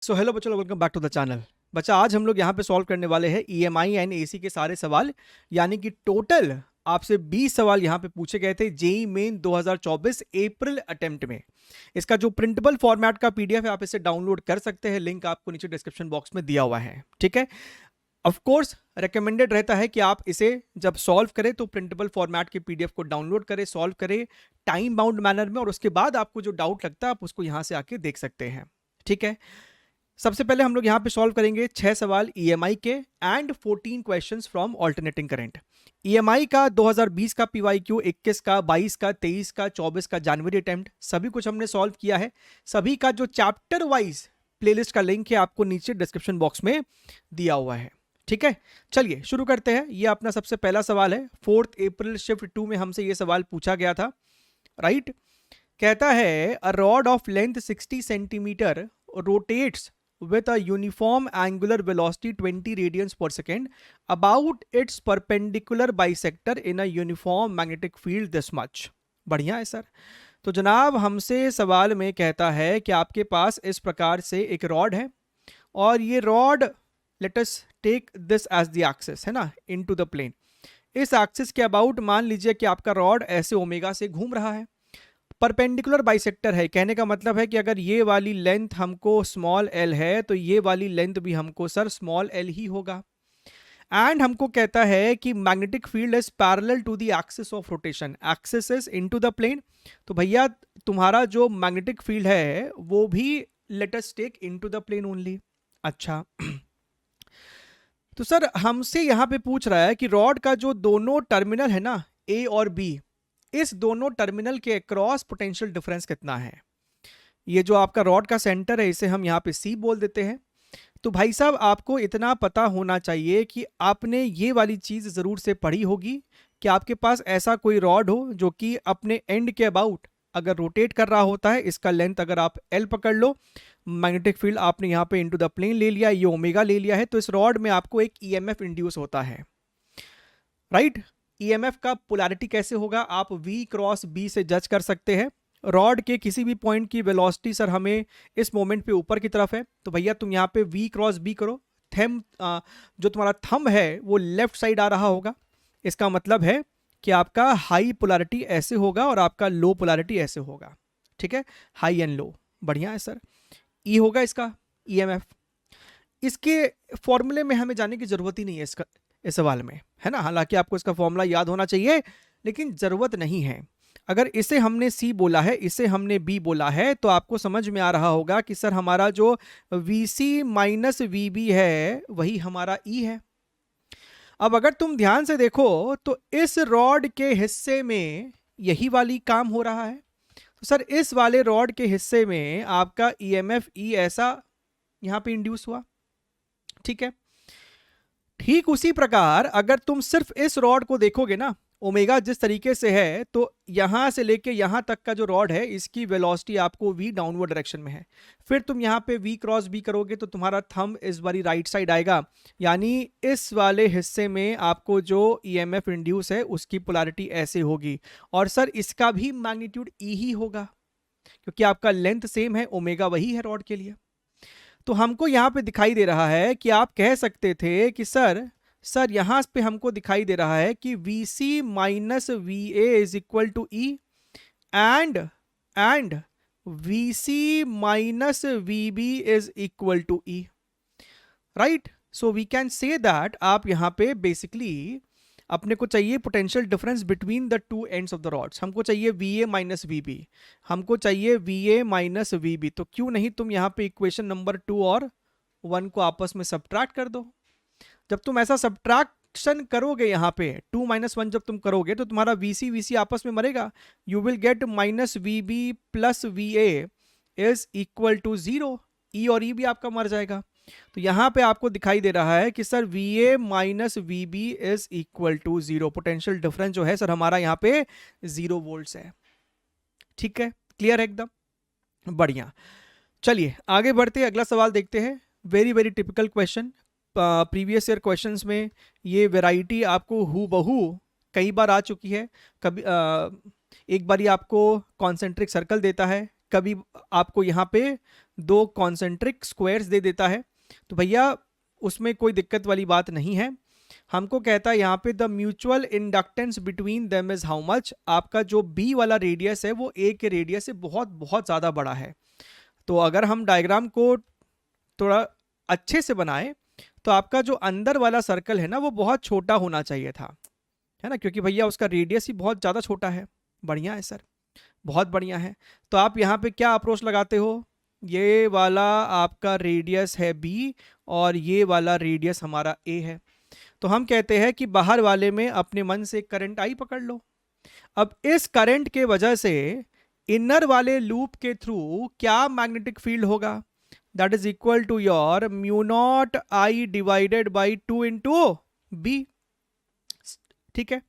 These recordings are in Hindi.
सो हेलो बच्चों, welcome back to the channel. बच्चा आज हम लोग यहाँ पे सॉल्व करने वाले हैं ईएमआई एंड एसी के सारे सवाल, यानी कि टोटल आपसे 20 सवाल यहाँ पे पूछे गए थे जेई मेन 2024 अप्रैल अटेम्प्ट में। इसका जो प्रिंटेबल फॉर्मेट का पीडीएफ है आप इसे डाउनलोड कर सकते हैं, लिंक आपको नीचे डिस्क्रिप्शन बॉक्स में दिया हुआ है। ठीक है, ऑफ कोर्स रिकमेंडेड रहता है कि आप इसे जब सॉल्व करें तो प्रिंटेबल फॉर्मेट के पीडीएफ को डाउनलोड करें, सॉल्व करें टाइम बाउंड मैनर में, और उसके बाद आपको जो डाउट लगता है आप उसको यहाँ से आके देख सकते हैं। ठीक है, सबसे पहले हम लोग यहाँ पे सॉल्व करेंगे 6 सवाल ईएमआई के and 14 questions from alternating current. EMI का 2020 का पीवाईक्यू, 21 का, 22 का, 23 का, 24 का जनवरी अटेम्प्ट सभी कुछ हमने सॉल्व किया है। सभी का जो चैप्टर वाइज प्लेलिस्ट का लिंक है आपको नीचे डिस्क्रिप्शन बॉक्स में दिया हुआ है। ठीक है, चलिए शुरू करते हैं। ये अपना सबसे पहला सवाल है। 4 अप्रैल शिफ्ट 2 में हमसे ये सवाल पूछा गया था, राइट। कहता है a rod of length 60 centimetre rotates with a uniform angular velocity 20 radians per second about its perpendicular bisector in a uniform magnetic field this much। बढ़िया है सर। तो जनाब हमसे सवाल में कहता है कि आपके पास इस प्रकार से एक रॉड है और ये rod, let us take this as the axis, है ना, इनटू द प्लेन। इस एक्सिस के अबाउट मान लीजिए कि आपका रॉड ऐसे ओमेगा से घूम रहा है। परपेंडिकुलर बाइसेक्टर है, कहने का मतलब है कि अगर ये वाली लेंथ हमको स्मॉल एल है तो ये वाली लेंथ भी हमको सर स्मॉल एल ही होगा। एंड हमको कहता है कि magnetic field is parallel to the axis of rotation, axis is into the plane. तो भैया तुम्हारा जो मैग्नेटिक फील्ड है वो भी let us take into the plane only. अच्छा तो सर हमसे यहां पे पूछ रहा है कि रॉड का जो दोनों टर्मिनल है ना, ए और बी, इस दोनों टर्मिनल के क्रॉस पोटेंशियल डिफरेंस कितना है। ये जो आपका रॉड का सेंटर है इसे हम यहाँ पे सी बोल देते हैं। तो भाई साहब आपको इतना पता होना चाहिए कि आपने ये वाली चीज जरूर से पढ़ी होगी कि आपके पास ऐसा कोई रॉड हो जो कि अपने एंड के अबाउट अगर रोटेट कर रहा होता है, इसका लेंथ अगर आप एल पकड़ लो, मैग्नेटिक फील्ड आपने यहाँ पे इनटू द प्लेन ले लिया, ये ओमेगा ले लिया है, तो इस रॉड में आपको एक ईएमएफ इंड्यूस होता है, राइट। ईएमएफ का पोलैरिटी कैसे होगा, आप V क्रॉस B से जज कर सकते हैं। रॉड के किसी भी पॉइंट की वेलोसिटी सर हमें इस मोमेंट पे ऊपर की तरफ है, तो भैया तुम यहाँ पे V क्रॉस B करो। थंब जो तुम्हारा थंब है वो लेफ्ट साइड आ रहा होगा, इसका मतलब है कि आपका हाई पोलैरिटी ऐसे होगा और आपका लो पोलैरिटी ऐसे होगा। ठीक है, हाई एंड लो, बढ़िया है सर। E होगा इसका ईएमएफ। इसके फॉर्मूले में हमें जाने की जरूरत ही नहीं है इसका इस सवाल में, है ना। हालांकि आपको इसका फॉर्मूला याद होना चाहिए लेकिन जरूरत नहीं है। अगर इसे हमने सी बोला है, इसे हमने बी बोला है, तो आपको समझ में आ रहा होगा कि सर हमारा जो VC माइनस VB है वही हमारा ई है। अब अगर तुम ध्यान से देखो तो इस रॉड के हिस्से में यही वाली काम हो रहा है, तो सर इस वाले रॉड के हिस्से में आपका EMF ई ऐसा यहां पे इंड्यूस हुआ। ठीक है, ठीक उसी प्रकार अगर तुम सिर्फ इस रॉड को देखोगे ना, ओमेगा जिस तरीके से है, तो यहां से लेके यहां तक का जो रॉड है इसकी वेलोसिटी आपको V डाउनवर्ड डायरेक्शन में है। फिर तुम यहां पे V क्रॉस B करोगे तो तुम्हारा थंब इस बारी राइट साइड आएगा, यानी इस वाले हिस्से में आपको जो EMF इंड्यूस है उसकी पोलैरिटी ऐसे होगी, और सर इसका भी मैग्नीट्यूड E ही होगा क्योंकि आपका लेंथ सेम है, ओमेगा वही है रॉड के लिए। तो हमको यहां पे दिखाई दे रहा है कि आप कह सकते थे कि सर यहां पे हमको दिखाई दे रहा है कि VC minus VA is equal to E and VC minus VB is equal to E, right. So we can say that आप यहां पे बेसिकली अपने को चाहिए potential difference between the two ends of the rods. हमको चाहिए VA माइनस VB, हमको चाहिए VA माइनस VB। तो क्यों नहीं तुम यहाँ पे इक्वेशन नंबर 2 और 1 को आपस में सब्ट्रैक्ट कर दो। जब तुम ऐसा सब्ट्रैक्शन करोगे यहाँ पे 2 माइनस 1 जब तुम करोगे तो तुम्हारा VC आपस में मरेगा। You will get minus VB plus VA is equal to 0। E और E भी आपका मर जाएगा। तो यहां पे आपको दिखाई दे रहा है कि sir VA minus VB is equal to 0। Potential difference जो है सर हमारा यहाँ पे 0 वोल्ट्स है। ठीक है, क्लियर है एकदम, बढ़िया। चलिए आगे बढ़ते हैं, अगला सवाल देखते हैं। Very very typical question, previous year questions में ये वैरायटी आपको हूबहू कई बार आ चुकी है। कभी एक बारी आपको कॉन्सेंट्रिक सर्कल देता है, कभी आपको यहाँ पे दो कॉन्सेंट्रिक स्क्वायर्स दे देता है, तो भैया उसमें कोई दिक्कत वाली बात नहीं है। हमको कहता है यहाँ पे the mutual inductance between them is how much. आपका जो बी वाला रेडियस है वो ए के रेडियस से बहुत बहुत ज़्यादा बड़ा है। तो अगर हम डायग्राम को थोड़ा अच्छे से बनाए तो आपका जो अंदर वाला सर्कल है ना वो बहुत छोटा होना चाहिए था, है ना, क्योंकि भैया उसका रेडियस ही बहुत ज़्यादा छोटा है। बढ़िया है सर, बहुत बढ़िया है। तो आप यहाँ पे क्या अप्रोच लगाते हो, ये वाला आपका रेडियस है बी और ये वाला रेडियस हमारा ए है। तो हम कहते हैं कि बाहर वाले में अपने मन से करंट आई पकड़ लो। अब इस करंट के वजह से इनर वाले लूप के थ्रू क्या मैग्नेटिक फील्ड होगा, that is equal to your mu naught I divided by 2 into B. ठीक है,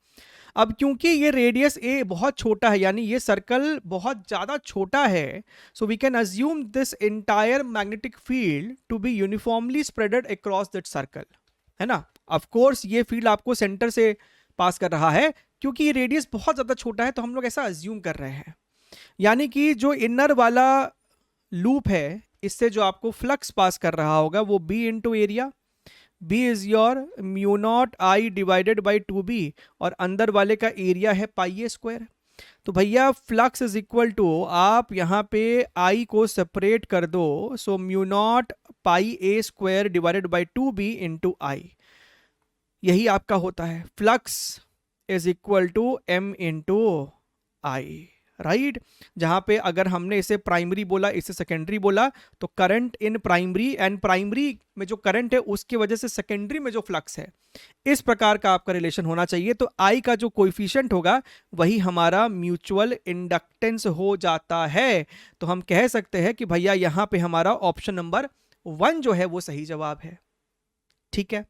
अब क्योंकि ये रेडियस ए बहुत छोटा है, यानी ये सर्कल बहुत ज्यादा छोटा है, so we can assume this entire magnetic field to be uniformly spreaded across that circle, है ना। ऑफ कोर्स ये फील्ड आपको सेंटर से पास कर रहा है, क्योंकि ये रेडियस बहुत ज्यादा छोटा है तो हम लोग ऐसा अज्यूम कर रहे हैं। यानी कि जो इनर वाला लूप है इससे जो आपको फ्लक्स पास कर रहा होगा वो B into area, B is your mu naught I divided by 2b, और अंदर वाले का एरिया है पाई ए स्क्वायर। तो भैया फ्लक्स इज इक्वल टू, आप यहाँ पे आई को सेपरेट कर दो, so mu naught pi a square divided by 2b into I. यही आपका होता है flux is equal to M into I, right. जहां पे अगर हमने इसे प्राइमरी बोला इसे सेकेंडरी बोला, तो current in primary and primary में जो करंट है उसकी वजह से सेकेंडरी में जो फ्लक्स है, इस प्रकार का आपका रिलेशन होना चाहिए। तो आई का जो कोएफिशिएंट होगा वही हमारा म्यूचुअल इंडक्टेंस हो जाता है। तो हम कह सकते हैं कि भैया यहां पे हमारा ऑप्शन नंबर 1 जो है वो सही जवाब है। ठीक है,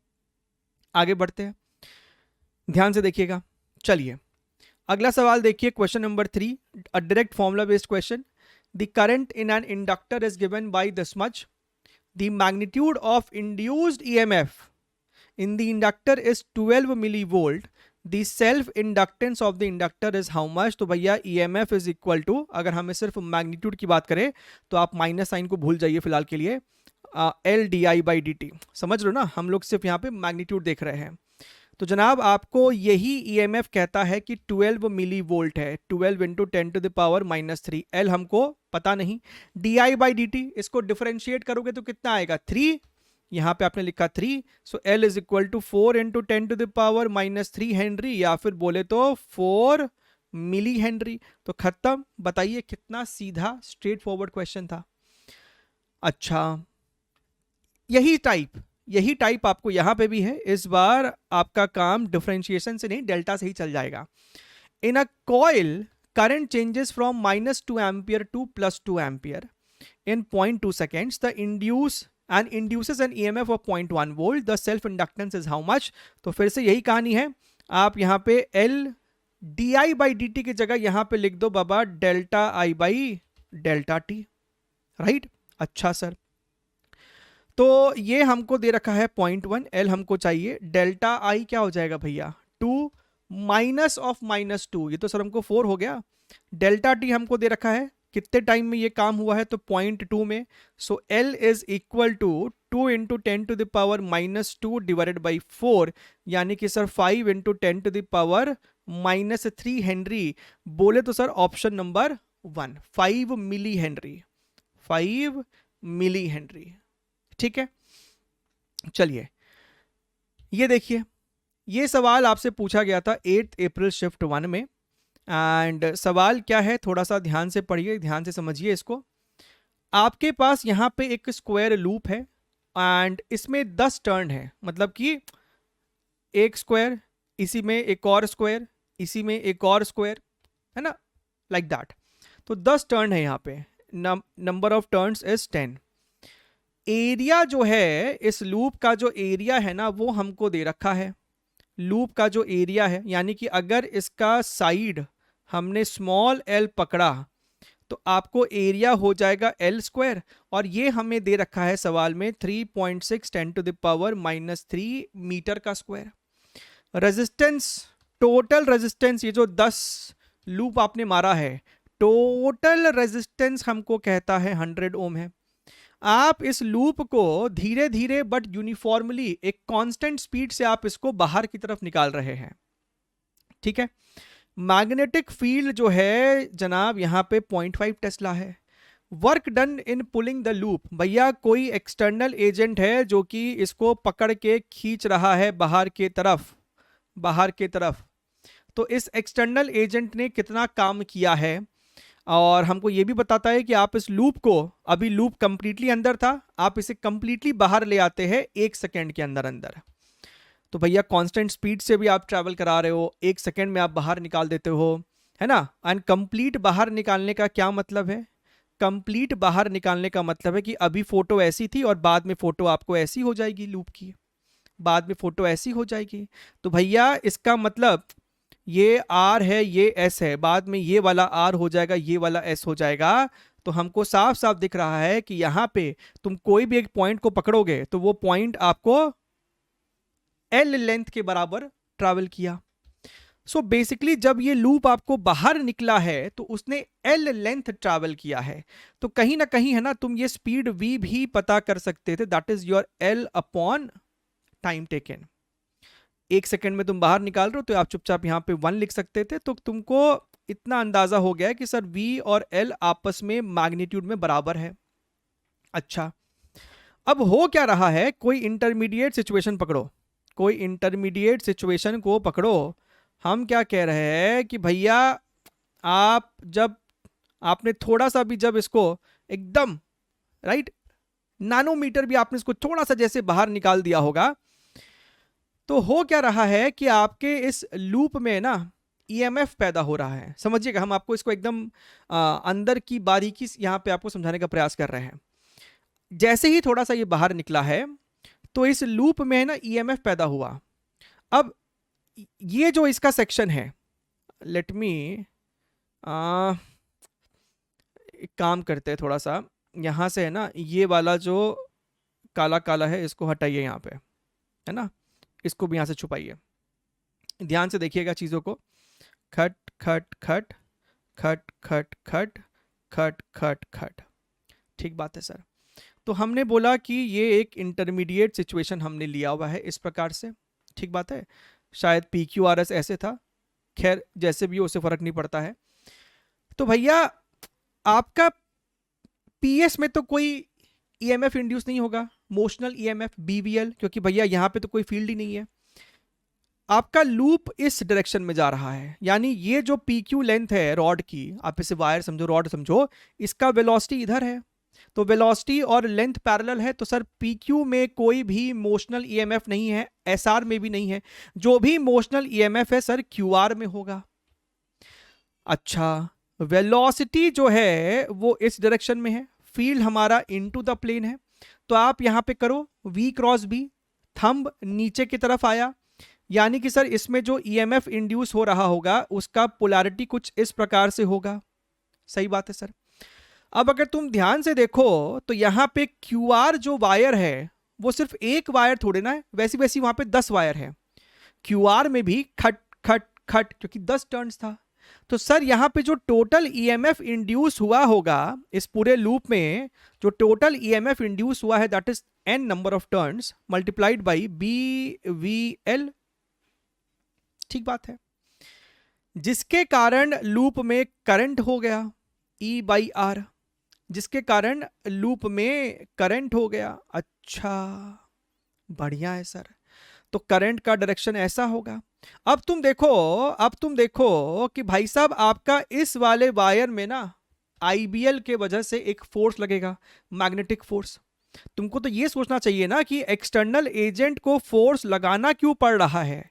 आगे बढ़ते हैं, ध्यान से देखिएगा। चलिए अगला सवाल देखिए, question number 3, a direct formula based question. The current in an inductor is given by this much, the magnitude of induced EMF in the inductor is 12 millivolt, the self inductance of the inductor is how much. तो भैया ईएमएफ इज इक्वल टू, अगर हमें सिर्फ मैग्नीट्यूड की बात करें तो आप माइनस साइन को भूल जाइए फिलहाल के लिए, L D I by D T, समझ लो ना, हम लोग सिर्फ यहाँ पे मैग्नीट्यूड देख रहे हैं। तो जनाब आपको यही ईएमएफ कहता है कि 12 मिली वोल्ट है, 12 into 10 to the power -3। L हमको पता नहीं, D I by D T इसको डिफरेंशिएट करोगे तो कितना आएगा 3, यहाँ पे आपने लिखा 3, so L is equal to 4 into 10 to the power -3 henry, या फिर बोले तो 4 मिली हेनरी। तो खत्म। बताइए कितना सीधा स्ट्रेट फॉरवर्ड क्वेश्चन था। अच्छा, यही टाइप आपको यहां पे भी है। इस बार आपका काम डिफरेंशिएशन से नहीं डेल्टा से ही चल जाएगा। In a coil current changes from -2 ampere to +2 ampere in 0.2 seconds. The induces an EMF of 0.1 volt. The self inductance is how much? तो फिर से यही कहानी है, आप यहाँ पे L di by D T की जगह यहाँ पे लिख दो बाबा delta I by delta T, right. अच्छा सर, तो ये हमको दे रखा है 0.1, L हमको चाहिए, डेल्टा आई क्या हो जाएगा भैया 2 माइनस ऑफ -2, ये तो सर हमको 4 हो गया। डेल्टा टी हमको दे रखा है कितने टाइम में ये काम हुआ है, तो 0.2 में। So L is equal to 2 into 10 to the power -2 divided by 4, यानी कि sir 5 into 10 to the power -3 henry. बोले तो sir option number 1 5 milli henry, 5 milli henry. ठीक है, चलिए ये देखिए, ये सवाल आपसे पूछा गया था 8 अप्रैल शिफ्ट 1 में। एंड सवाल क्या है, थोड़ा सा ध्यान से पढ़िए, ध्यान से समझिए इसको। आपके पास यहाँ पे एक स्क्वायर लूप है एंड इसमें 10 टर्न है, मतलब कि एक स्क्वायर, इसी में एक और स्क्वायर, इसी में एक और स्क्वायर, है ना, लाइक दैट। तो 10 टर्न है यहाँ पे, number of turns is 10। Area जो है, इस लूप का जो एरिया है ना वो हमको दे रखा है। लूप का जो एरिया है, यानी कि अगर इसका साइड हमने स्मॉल l पकड़ा तो आपको एरिया हो जाएगा L स्क्वायर, और ये हमें दे रखा है सवाल में 3.6 10 टू द पावर -3 मीटर का स्क्वायर। रेजिस्टेंस, टोटल रेजिस्टेंस, ये जो 10 लूप आपने मारा है, टोटल रेजिस्टेंस हमको कहता है 100 ओम है। आप इस लूप को धीरे धीरे बट यूनिफॉर्मली एक कांस्टेंट स्पीड से आप इसको बाहर की तरफ निकाल रहे हैं, ठीक है। मैग्नेटिक फील्ड जो है जनाब यहाँ पे 0.5 टेस्ला है। Work done in pulling the loop, भैया कोई एक्सटर्नल एजेंट है जो कि इसको पकड़ के खींच रहा है बाहर के तरफ, बाहर के तरफ। तो इस एक्सटर्नल एजेंट ने कितना काम किया है, और हमको ये भी बताता है कि आप इस लूप को, अभी लूप कंप्लीटली अंदर था, आप इसे कंप्लीटली बाहर ले आते हैं 1 सेकेंड के अंदर अंदर। तो भैया कांस्टेंट स्पीड से भी आप ट्रैवल करा रहे हो, 1 सेकेंड में आप बाहर निकाल देते हो, है ना। एंड कंप्लीट बाहर निकालने का क्या मतलब है? कंप्लीट बाहर निकालने का मतलब है कि अभी फोटो ऐसी थी और बाद में फोटो आपको ऐसी हो जाएगी, लूप की बाद में फोटो ऐसी हो जाएगी। तो भैया इसका मतलब ये आर है, ये एस है, बाद में ये वाला आर हो जाएगा, ये वाला एस हो जाएगा। तो हमको साफ साफ दिख रहा है कि यहां पे तुम कोई भी एक पॉइंट को पकड़ोगे तो वो पॉइंट आपको एल लेंथ के बराबर ट्रैवल किया। सो बेसिकली जब ये लूप आपको बाहर निकला है तो उसने एल लेंथ ट्रैवल किया है। तो कहीं ना कहीं है ना, तुम ये स्पीड वी भी पता कर सकते थे, that is your L upon time taken. 1 second में तुम बाहर निकाल रहे हो तो आप चुपचाप यहां पे 1 लिख सकते थे। तो तुमको इतना अंदाजा हो गया कि सर V और L आपस में मैग्नीट्यूड में बराबर है। अच्छा, अब हो क्या रहा है, कोई इंटरमीडिएट सिचुएशन पकड़ो, कोई इंटरमीडिएट सिचुएशन को पकड़ो। हम क्या कह रहे हैं कि भैया आप जब आपने थोड़ा सा भी जब इसको एकदम राइट नैनोमीटर भी आपने इसको थोड़ा सा जैसे बाहर निकाल दिया होगा, तो हो क्या रहा है कि आपके इस लूप में ना ईएमएफ पैदा हो रहा है। समझिएगा, हम आपको इसको एकदम अंदर की बारीकी यहां पे आपको समझाने का प्रयास कर रहे हैं। जैसे ही थोड़ा सा ये बाहर निकला है तो इस लूप में ना ईएमएफ पैदा हुआ। अब ये जो इसका सेक्शन है, लेट मी एक काम करते हैं, थोड़ा सा यहां से है ना ये वाला जो काला काला है इसको हटाइए यहाँ पे, है ना, इसको भी यहां से छुपाइए। ध्यान से देखिएगा चीजों को, खट खट खट खट खट खट खट खट खट। ठीक बात है सर। तो हमने बोला कि ये एक इंटरमीडिएट सिचुएशन हमने लिया हुआ है इस प्रकार से, ठीक बात है। शायद PQRS ऐसे था, खैर जैसे भी हो उससे फर्क नहीं पड़ता है। तो भैया आपका PS में तो कोई EMF इंड्यूस नहीं होगा, मोशनल EMF BVL, क्योंकि भैया यहां पे तो कोई फील्ड ही नहीं है। आपका लूप इस डायरेक्शन में जा रहा है, यानी ये जो PQ लेंथ है रॉड की, आप इसे वायर समझो, रॉड समझो, इसका वेलोसिटी इधर है। तो वेलोसिटी और लेंथ पैरेलल है, तो सर PQ में कोई भी मोशनल EMF नहीं है, SR में भी नहीं है। जो भी मोशनल EMF है सर QR में होगा। अच्छा, वेलोसिटी जो है वो इस डायरेक्शन में है, फील्ड हमारा इनटू द प्लेन है। तो आप यहां पे करो V क्रॉस B, थंब नीचे की तरफ आया, यानी कि सर इसमें जो EMF इंड्यूस हो रहा होगा उसका पोलैरिटी कुछ इस प्रकार से होगा। सही बात है सर। अब अगर तुम ध्यान से देखो तो यहां पे QR जो वायर है वो सिर्फ एक वायर थोड़े ना है, वैसी वैसी वहां पे 10 वायर है। QR में भी खट खट खट, क्योंकि 10 टर्न्स था। तो सर यहां पे जो टोटल EMF इंड्यूस हुआ होगा इस पूरे लूप में, जो टोटल EMF इंड्यूस हुआ है that is n number of turns multiplied by BVL। ठीक बात है, जिसके कारण लूप में करंट हो गया E/R, जिसके कारण लूप में करंट हो गया। अच्छा, बढ़िया है सर। तो करंट का डायरेक्शन ऐसा होगा। अब तुम देखो कि भाई साहब आपका इस वाले वायर में ना IBL के वजह से एक फोर्स लगेगा, मैग्नेटिक फोर्स। तुमको तो ये सोचना चाहिए ना कि एक्सटर्नल एजेंट को फोर्स लगाना क्यों पड़ रहा है,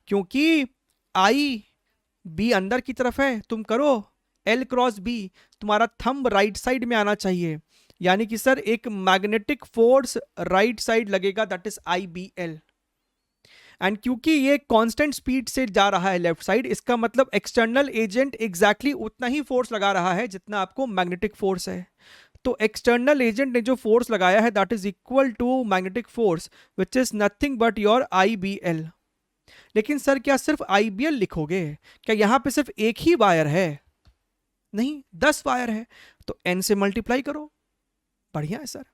क्योंकि IB अंदर की तरफ है। तुम करो L क्रॉस B, तुम्हारा थंब राइट साइड में आना चाहिए, यानी कि सर एक मैग्नेटिक फोर्स राइट साइड लगेगा, दैट इज IBL। एंड क्योंकि ये कांस्टेंट स्पीड से जा रहा है लेफ्ट साइड, इसका मतलब एक्सटर्नल एजेंट एग्जैक्टली उतना ही फोर्स लगा रहा है जितना आपको मैग्नेटिक फोर्स है। तो एक्सटर्नल एजेंट ने जो फोर्स लगाया है that is equal to magnetic force which is nothing but your IBL। लेकिन सर क्या सिर्फ IBL लिखोगे? क्या यहां पे सिर्फ एक ही वायर है? नहीं, 10 वायर है, तो n से मल्टीप्लाई करो। बढ़िया है सर।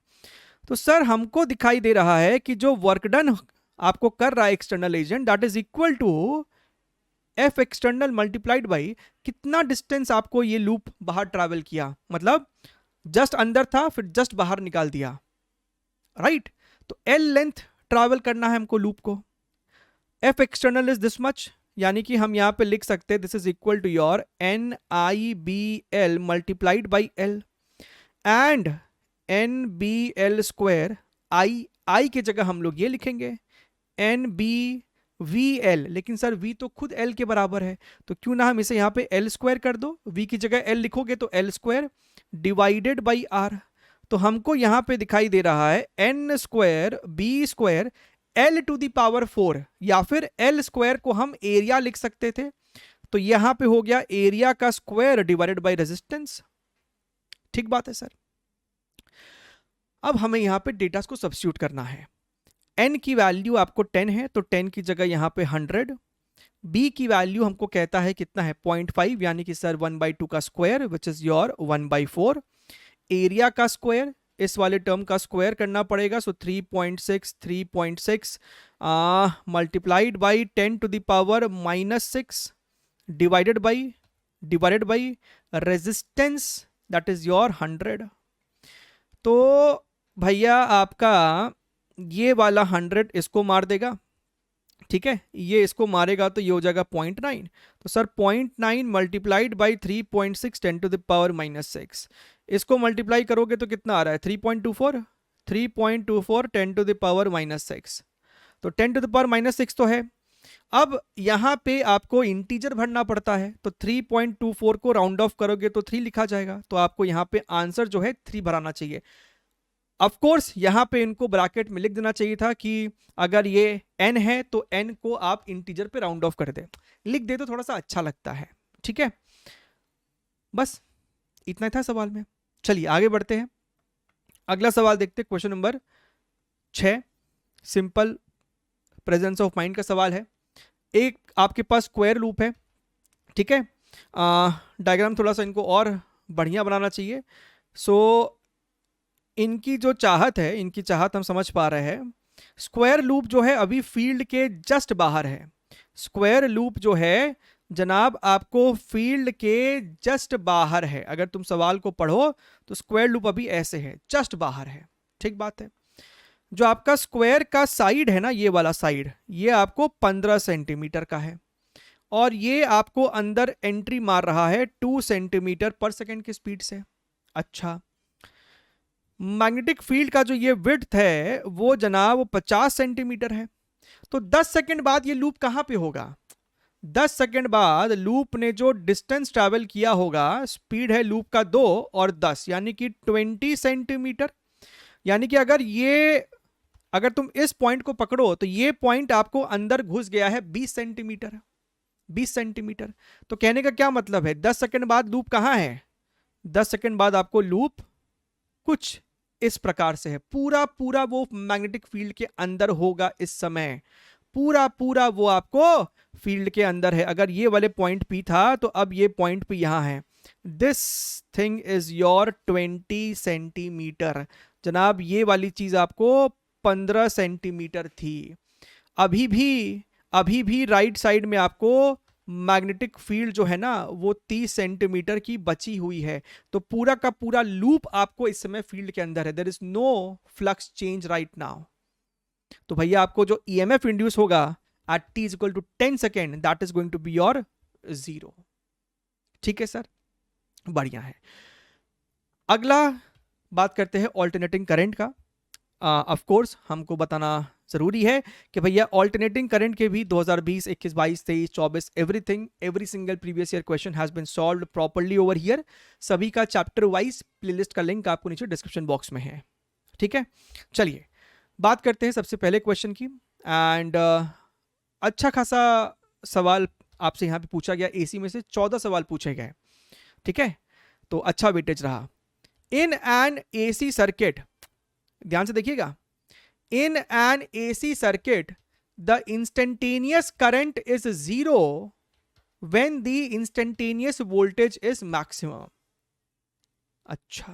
तो सर हमको दिखाई दे रहा है कि जो वर्क डन आपको कर रहा है external agent that is equal to F external multiplied by कितना डिस्टेंस आपको ये लूप बाहर ट्रैवल किया, मतलब जस्ट अंदर था फिर जस्ट बाहर निकाल दिया, राइट? तो एल लेंथ ट्रैवल करना है हमको लूप को। F external is this much, यानी कि हम यहां पे लिख सकते हैं this is equal to your N I B L multiplied by L and N B L square. I की जगह हम लोग ये लिखेंगे एन बी वी एल, लेकिन सर वी तो खुद एल के बराबर है, तो क्यों ना हम इसे यहाँ पे एल स्क्वायर कर दो। वी की जगह एल लिखोगे तो L square divided by R. तो हमको यहाँ पे दिखाई दे रहा है N square B square L to the power 4, या फिर एल स्क्वायर को हम एरिया लिख सकते थे, तो यहाँ पे हो गया एरिया का स्क्वायर डिवाइडेड बाई रेजिस्टेंस। ठीक बात है सर। अब हमें यहाँ पे डेटा को सब्स्टिट्यूट करना है। n की वैल्यू आपको 10 है तो 10 की जगह यहाँ पे 100। b की वैल्यू हमको कहता है कितना है 0.5, यानी कि सर 1/2 का square which is your 1/4। Area का स्क्वायर इस वाले टर्म का स्क्वायर करना पड़ेगा, so 3.6 multiplied by 10 to the power -6 divided by resistance that is your 100। तो भैया आपका ये वाला 100 इसको मार देगा, ठीक है, ये इसको मारेगा तो ये हो जाएगा 0.9। तो sir 0.9 multiplied by 3.6 10 to the power -6, इसको मल्टीप्लाई करोगे तो कितना आ रहा है 3.24 10 टू द पावर -6। तो 10 टू द पावर -6 तो है। अब यहाँ पे आपको इंटीजर भरना पड़ता है, तो 3.24 को राउंड ऑफ करोगे तो 3 लिखा जाएगा, तो आपको यहाँ पे आंसर जो है 3 भराना चाहिए। ऑफ कोर्स यहाँ पे इनको ब्रैकेट में लिख देना चाहिए था कि अगर ये n है तो n को आप इंटीजर पे राउंड ऑफ कर दे, लिख दे तो थोड़ा सा अच्छा लगता है, ठीक है। बस इतना था सवाल में। चलिए आगे बढ़ते हैं, अगला सवाल देखते हैं। Question number 6 simple presence of mind का सवाल है। एक आपके पास स्क्वायर लूप है, ठीक है। डायग्राम थोड़ा सा इनको और बढ़िया बनाना चाहिए। सो इनकी जो चाहत है, इनकी चाहत हम समझ पा रहे हैं। स्क्वायर लूप जो है अभी फील्ड के जस्ट बाहर है। स्क्वायर लूप जो है जनाब आपको फील्ड के जस्ट बाहर है। अगर तुम सवाल को पढ़ो तो स्क्वायर लूप अभी ऐसे है, जस्ट बाहर है, ठीक बात है। जो आपका स्क्वायर का साइड है ना, ये वाला साइड, ये आपको 15 सेंटीमीटर का है और ये आपको अंदर एंट्री मार रहा है 2 सेंटीमीटर पर सेकेंड की स्पीड से। अच्छा, मैग्नेटिक फील्ड का जो ये विड्थ है वो जनाब 50 सेंटीमीटर है। तो 10 सेकंड बाद ये लूप कहां पे होगा? 10 सेकंड बाद लूप ने जो डिस्टेंस ट्रैवल किया होगा, स्पीड है लूप का 2 और 10 यानी कि 20 सेंटीमीटर। यानी कि अगर तुम इस पॉइंट को पकड़ो तो ये पॉइंट आपको अंदर घुस गया है 20 सेंटीमीटर। 20 सेंटीमीटर तो कहने का क्या मतलब है, 10 सेकंड बाद लूप कहां है? 10 सेकंड बाद आपको लूप कुछ इस प्रकार से है, पूरा पूरा वो मैग्नेटिक फील्ड के अंदर होगा इस समय, पूरा पूरा वो आपको फील्ड के अंदर है। अगर ये वाले पॉइंट पी था तो अब ये पॉइंट पी यहां है। This thing is your 20 centimetre. जनाब ये वाली चीज आपको 15 सेंटीमीटर थी। अभी भी राइट साइड में आपको मैग्नेटिक फील्ड जो है ना वो 30 सेंटीमीटर की बची हुई है। तो पूरा का पूरा लूप आपको इस समय फील्ड के अंदर है। There is no flux change right now. तो भैया आपको जो ईएमएफ इंड्यूस होगा at t is equal to 10 second, that is going to be your 0। ठीक है सर, बढ़िया है। अगला बात करते हैं ऑल्टरनेटिंग करंट का। ऑफ कोर्स हमको बताना जरूरी है कि भैया ऑल्टरनेटिंग करंट के भी 2020, 21, 22, 23, 24 every single previous year question has been solved properly over here. सभी का चैप्टर वाइज प्लेलिस्ट का लिंक आपको नीचे डिस्क्रिप्शन बॉक्स में है, ठीक है। चलिए बात करते हैं सबसे पहले क्वेश्चन की। एंड अच्छा खासा सवाल आपसे यहाँ पे पूछा गया। एसी में से 14 सवाल पूछे गए, ठीक है, तो अच्छा वेटेज रहा। इन एन एसी सर्किट, ध्यान से देखिएगा, in an AC circuit the instantaneous current is 0 when the instantaneous voltage is maximum। अच्छा,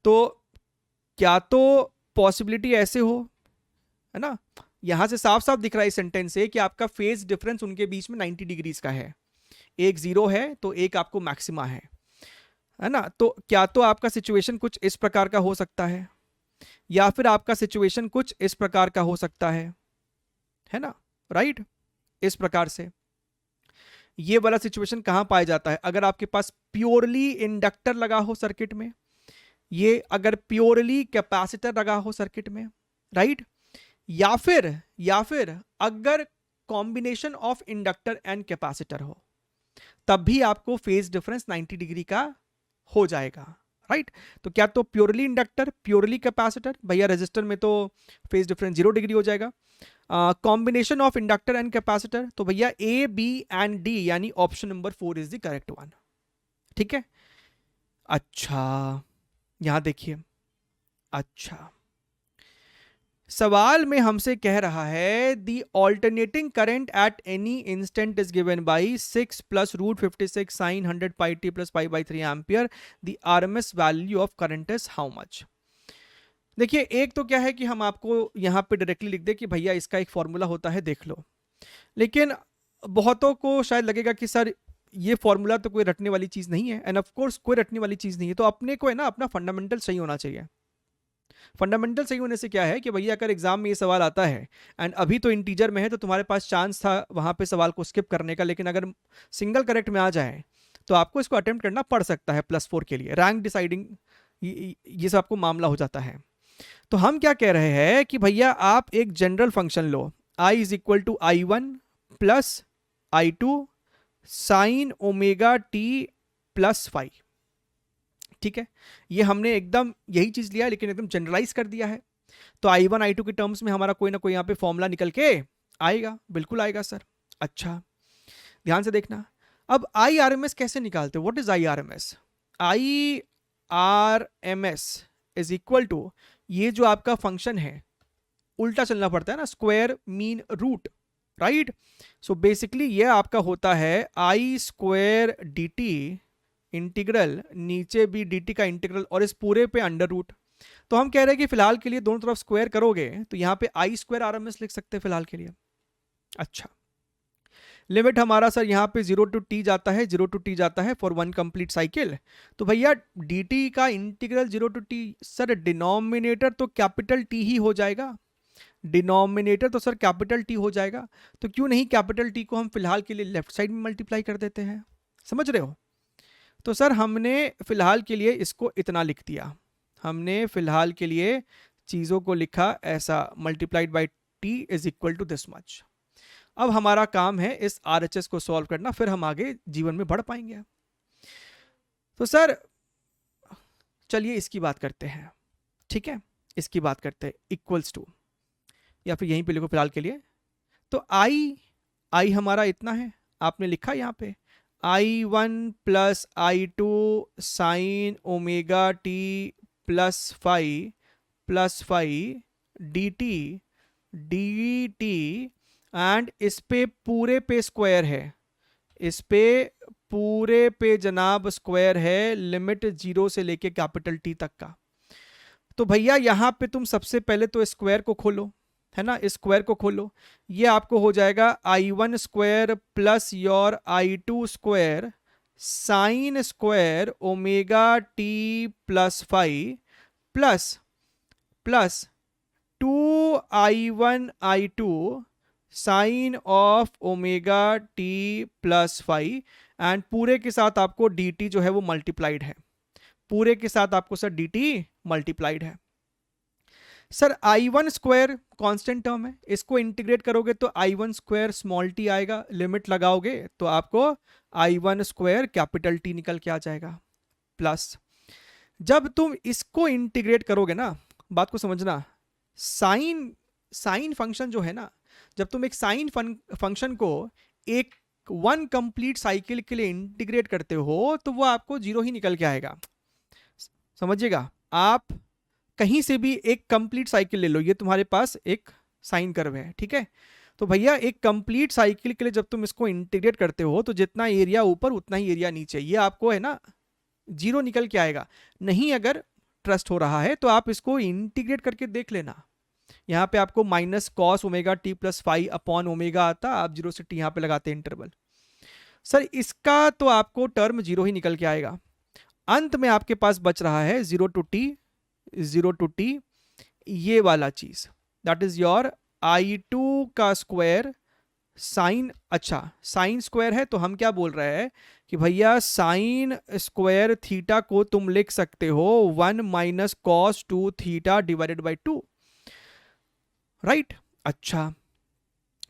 तो क्या तो पॉसिबिलिटी ऐसे हो, है ना, यहां से साफ साफ दिख रहा है इस सेंटेंस से कि आपका फेज डिफरेंस उनके बीच में 90 डिग्रीज का है, एक जीरो है तो एक आपको मैक्सिमा है ना। तो क्या तो आपका सिचुएशन कुछ इस प्रकार का हो सकता है, या फिर आपका सिचुएशन कुछ इस प्रकार का हो सकता है ना, राइट। इस प्रकार से ये वाला सिचुएशन कहां पाया जाता है, अगर आपके पास प्योरली इंडक्टर लगा हो सर्किट में, ये अगर प्योरली कैपेसिटर लगा हो सर्किट में, राइट, या फिर अगर combination of inductor and capacitor हो, तब भी आपको फेज डिफरेंस 90 डिग्री का हो जाएगा, राइट। तो क्या तो प्योरली इंडक्टर, प्योरली कैपेसिटर, भैया रेजिस्टर में तो फेज डिफरेंस 0 डिग्री हो जाएगा। Combination of inductor and capacitor, तो भैया ए बी एंड डी यानी option number 4 is the correct one, ठीक है। अच्छा यहां देखिए, अच्छा सवाल में हमसे कह रहा है the alternating current at any instant is given by 6 plus root 56 sine 100 pi T plus pi by 3 ampere, the RMS value of current is how much. देखिए एक तो क्या है कि हम आपको यहां पे डायरेक्टली लिख दे कि भैया इसका एक फॉर्मूला होता है देख लो, लेकिन बहुतों को शायद लगेगा कि सर ये फॉर्मूला तो कोई रटने वाली चीज नहीं है, एंड ऑफ कोर्स कोई रटने वाली चीज नहीं है, तो अपने को है ना अपना फंडामेंटल सही होना चाहिए। फंडामेंटल सही होने से क्या है कि भैया अगर एग्जाम में ये सवाल आता है एंड अभी तो इंटीजर में है तो तुम्हारे पास चांस था वहां पे सवाल को स्किप करने का, लेकिन अगर सिंगल करेक्ट में आ जाए तो आपको इसको अटेम्प्ट करना पड़ सकता है +4 के लिए, रैंक डिसाइडिंग ये सब आपको मामला हो जाता है। तो हम क्या कह रहे हैं कि भैया आप एक जनरल फंक्शन लो, i is equal to i1 plus i2 sine omega T plus five, ठीक है। ये हमने एकदम यही चीज लिया लेकिन एकदम जनरलाइज कर दिया है, तो i1 i2 के टर्म्स में हमारा कोई ना कोई यहाँ पे फॉर्मूला निकल के आएगा, बिल्कुल आएगा सर। अच्छा ध्यान से देखना, अब आई आर एम एस कैसे निकालते हो, what is I R M S, I R M S is equal to ये जो आपका फंक्शन है उल्टा चलना पड़ता है ना, square mean root, right. So basically ये आपका होता है I square D T integral, नीचे भी dt का इंटीग्रल और इस पूरे पे अंडर रूट। तो हम कह रहे हैं कि फिलहाल के लिए दोनों तरफ स्क्वायर करोगे तो यहाँ पे आई स्क्वायर आर एम एस लिख सकते हैं फिलहाल के लिए। अच्छा लिमिट हमारा सर यहाँ पे 0 टू टी जाता है, 0 टू टी जाता है फॉर वन कंप्लीट साइकिल, तो भैया dt का integral 0 to T, sir denominator तो कैपिटल टी ही हो जाएगा, डिनोमिनेटर तो सर कैपिटल टी हो जाएगा, तो क्यों नहीं कैपिटल टी को हम फिलहाल के लिए लेफ्ट साइड में मल्टीप्लाई कर देते हैं, समझ रहे हो। तो सर हमने फिलहाल के लिए इसको इतना लिख दिया, हमने फिलहाल के लिए चीज़ों को लिखा ऐसा, multiplied by T is equal to this much. अब हमारा काम है इस RHS को सॉल्व करना, फिर हम आगे जीवन में बढ़ पाएंगे। तो सर चलिए इसकी बात करते हैं, ठीक है, इसकी बात करते हैं, इक्वल्स टू, या फिर यहीं पे लिखो फिलहाल के लिए। तो आई हमारा इतना है, आपने लिखा यहाँ पे i1 plus i2 sine omega T plus five dt and इस पे पूरे पे स्क्वायर है, इस पे पूरे पे जनाब स्क्वायर है, लिमिट 0 से लेके कैपिटल T तक का। तो भैया यहाँ पे तुम सबसे पहले तो स्क्वायर को खोलो, है ना, स्क्वायर को खोलो, ये आपको हो जाएगा i1 square plus your i2 square sine square omega T plus five plus 2i1 i2 sine of omega T plus five, and पूरे के साथ आपको dt जो है वो मल्टीप्लाइड है, पूरे के साथ आपको सर dt मल्टीप्लाइड है। Sir i1 square constant term है, इसको इंटीग्रेट करोगे तो i1 स्क्वायर स्मॉल t आएगा, लिमिट लगाओगे तो आपको i1 स्क्वायर कैपिटल T निकल के आ जाएगा, प्लस जब तुम इसको इंटीग्रेट करोगे ना, बात को समझना, साइन फंक्शन जो है ना, जब तुम एक साइन फंक्शन को एक वन कंप्लीट साइकिल के लिए इंटीग्रेट करते हो तो वो आपको 0 ही निकल के आएगा, समझिएगा। आप कहीं से भी एक कंप्लीट साइकिल ले लो, ये तुम्हारे पास एक साइन कर्व है, ठीक है। तो भैया एक कंप्लीट साइकिल के लिए जब तुम इसको इंटीग्रेट करते हो तो जितना एरिया ऊपर उतना ही एरिया नीचे, ये आपको है ना 0 निकल के आएगा। नहीं अगर ट्रस्ट हो रहा है तो आप इसको इंटीग्रेट करके देख लेना। यहाँ पे आपको minus cos omega T plus five upon omega आता, आप 0 से t यहाँ पे लगाते हैं इंटरवल। सर इसका तो आपको टर्म 0 ही निकल के आएगा। अंत में आपके पास बच रहा है 0 टू t ये वाला चीज, दैट इज योर I2 का स्क्वायर साइन। अच्छा साइन स्क्वायर है तो हम क्या बोल रहे हैं कि भैया साइन स्क्वायर थीटा को तुम लिख सकते हो 1 minus cos 2 theta divided by 2, right. अच्छा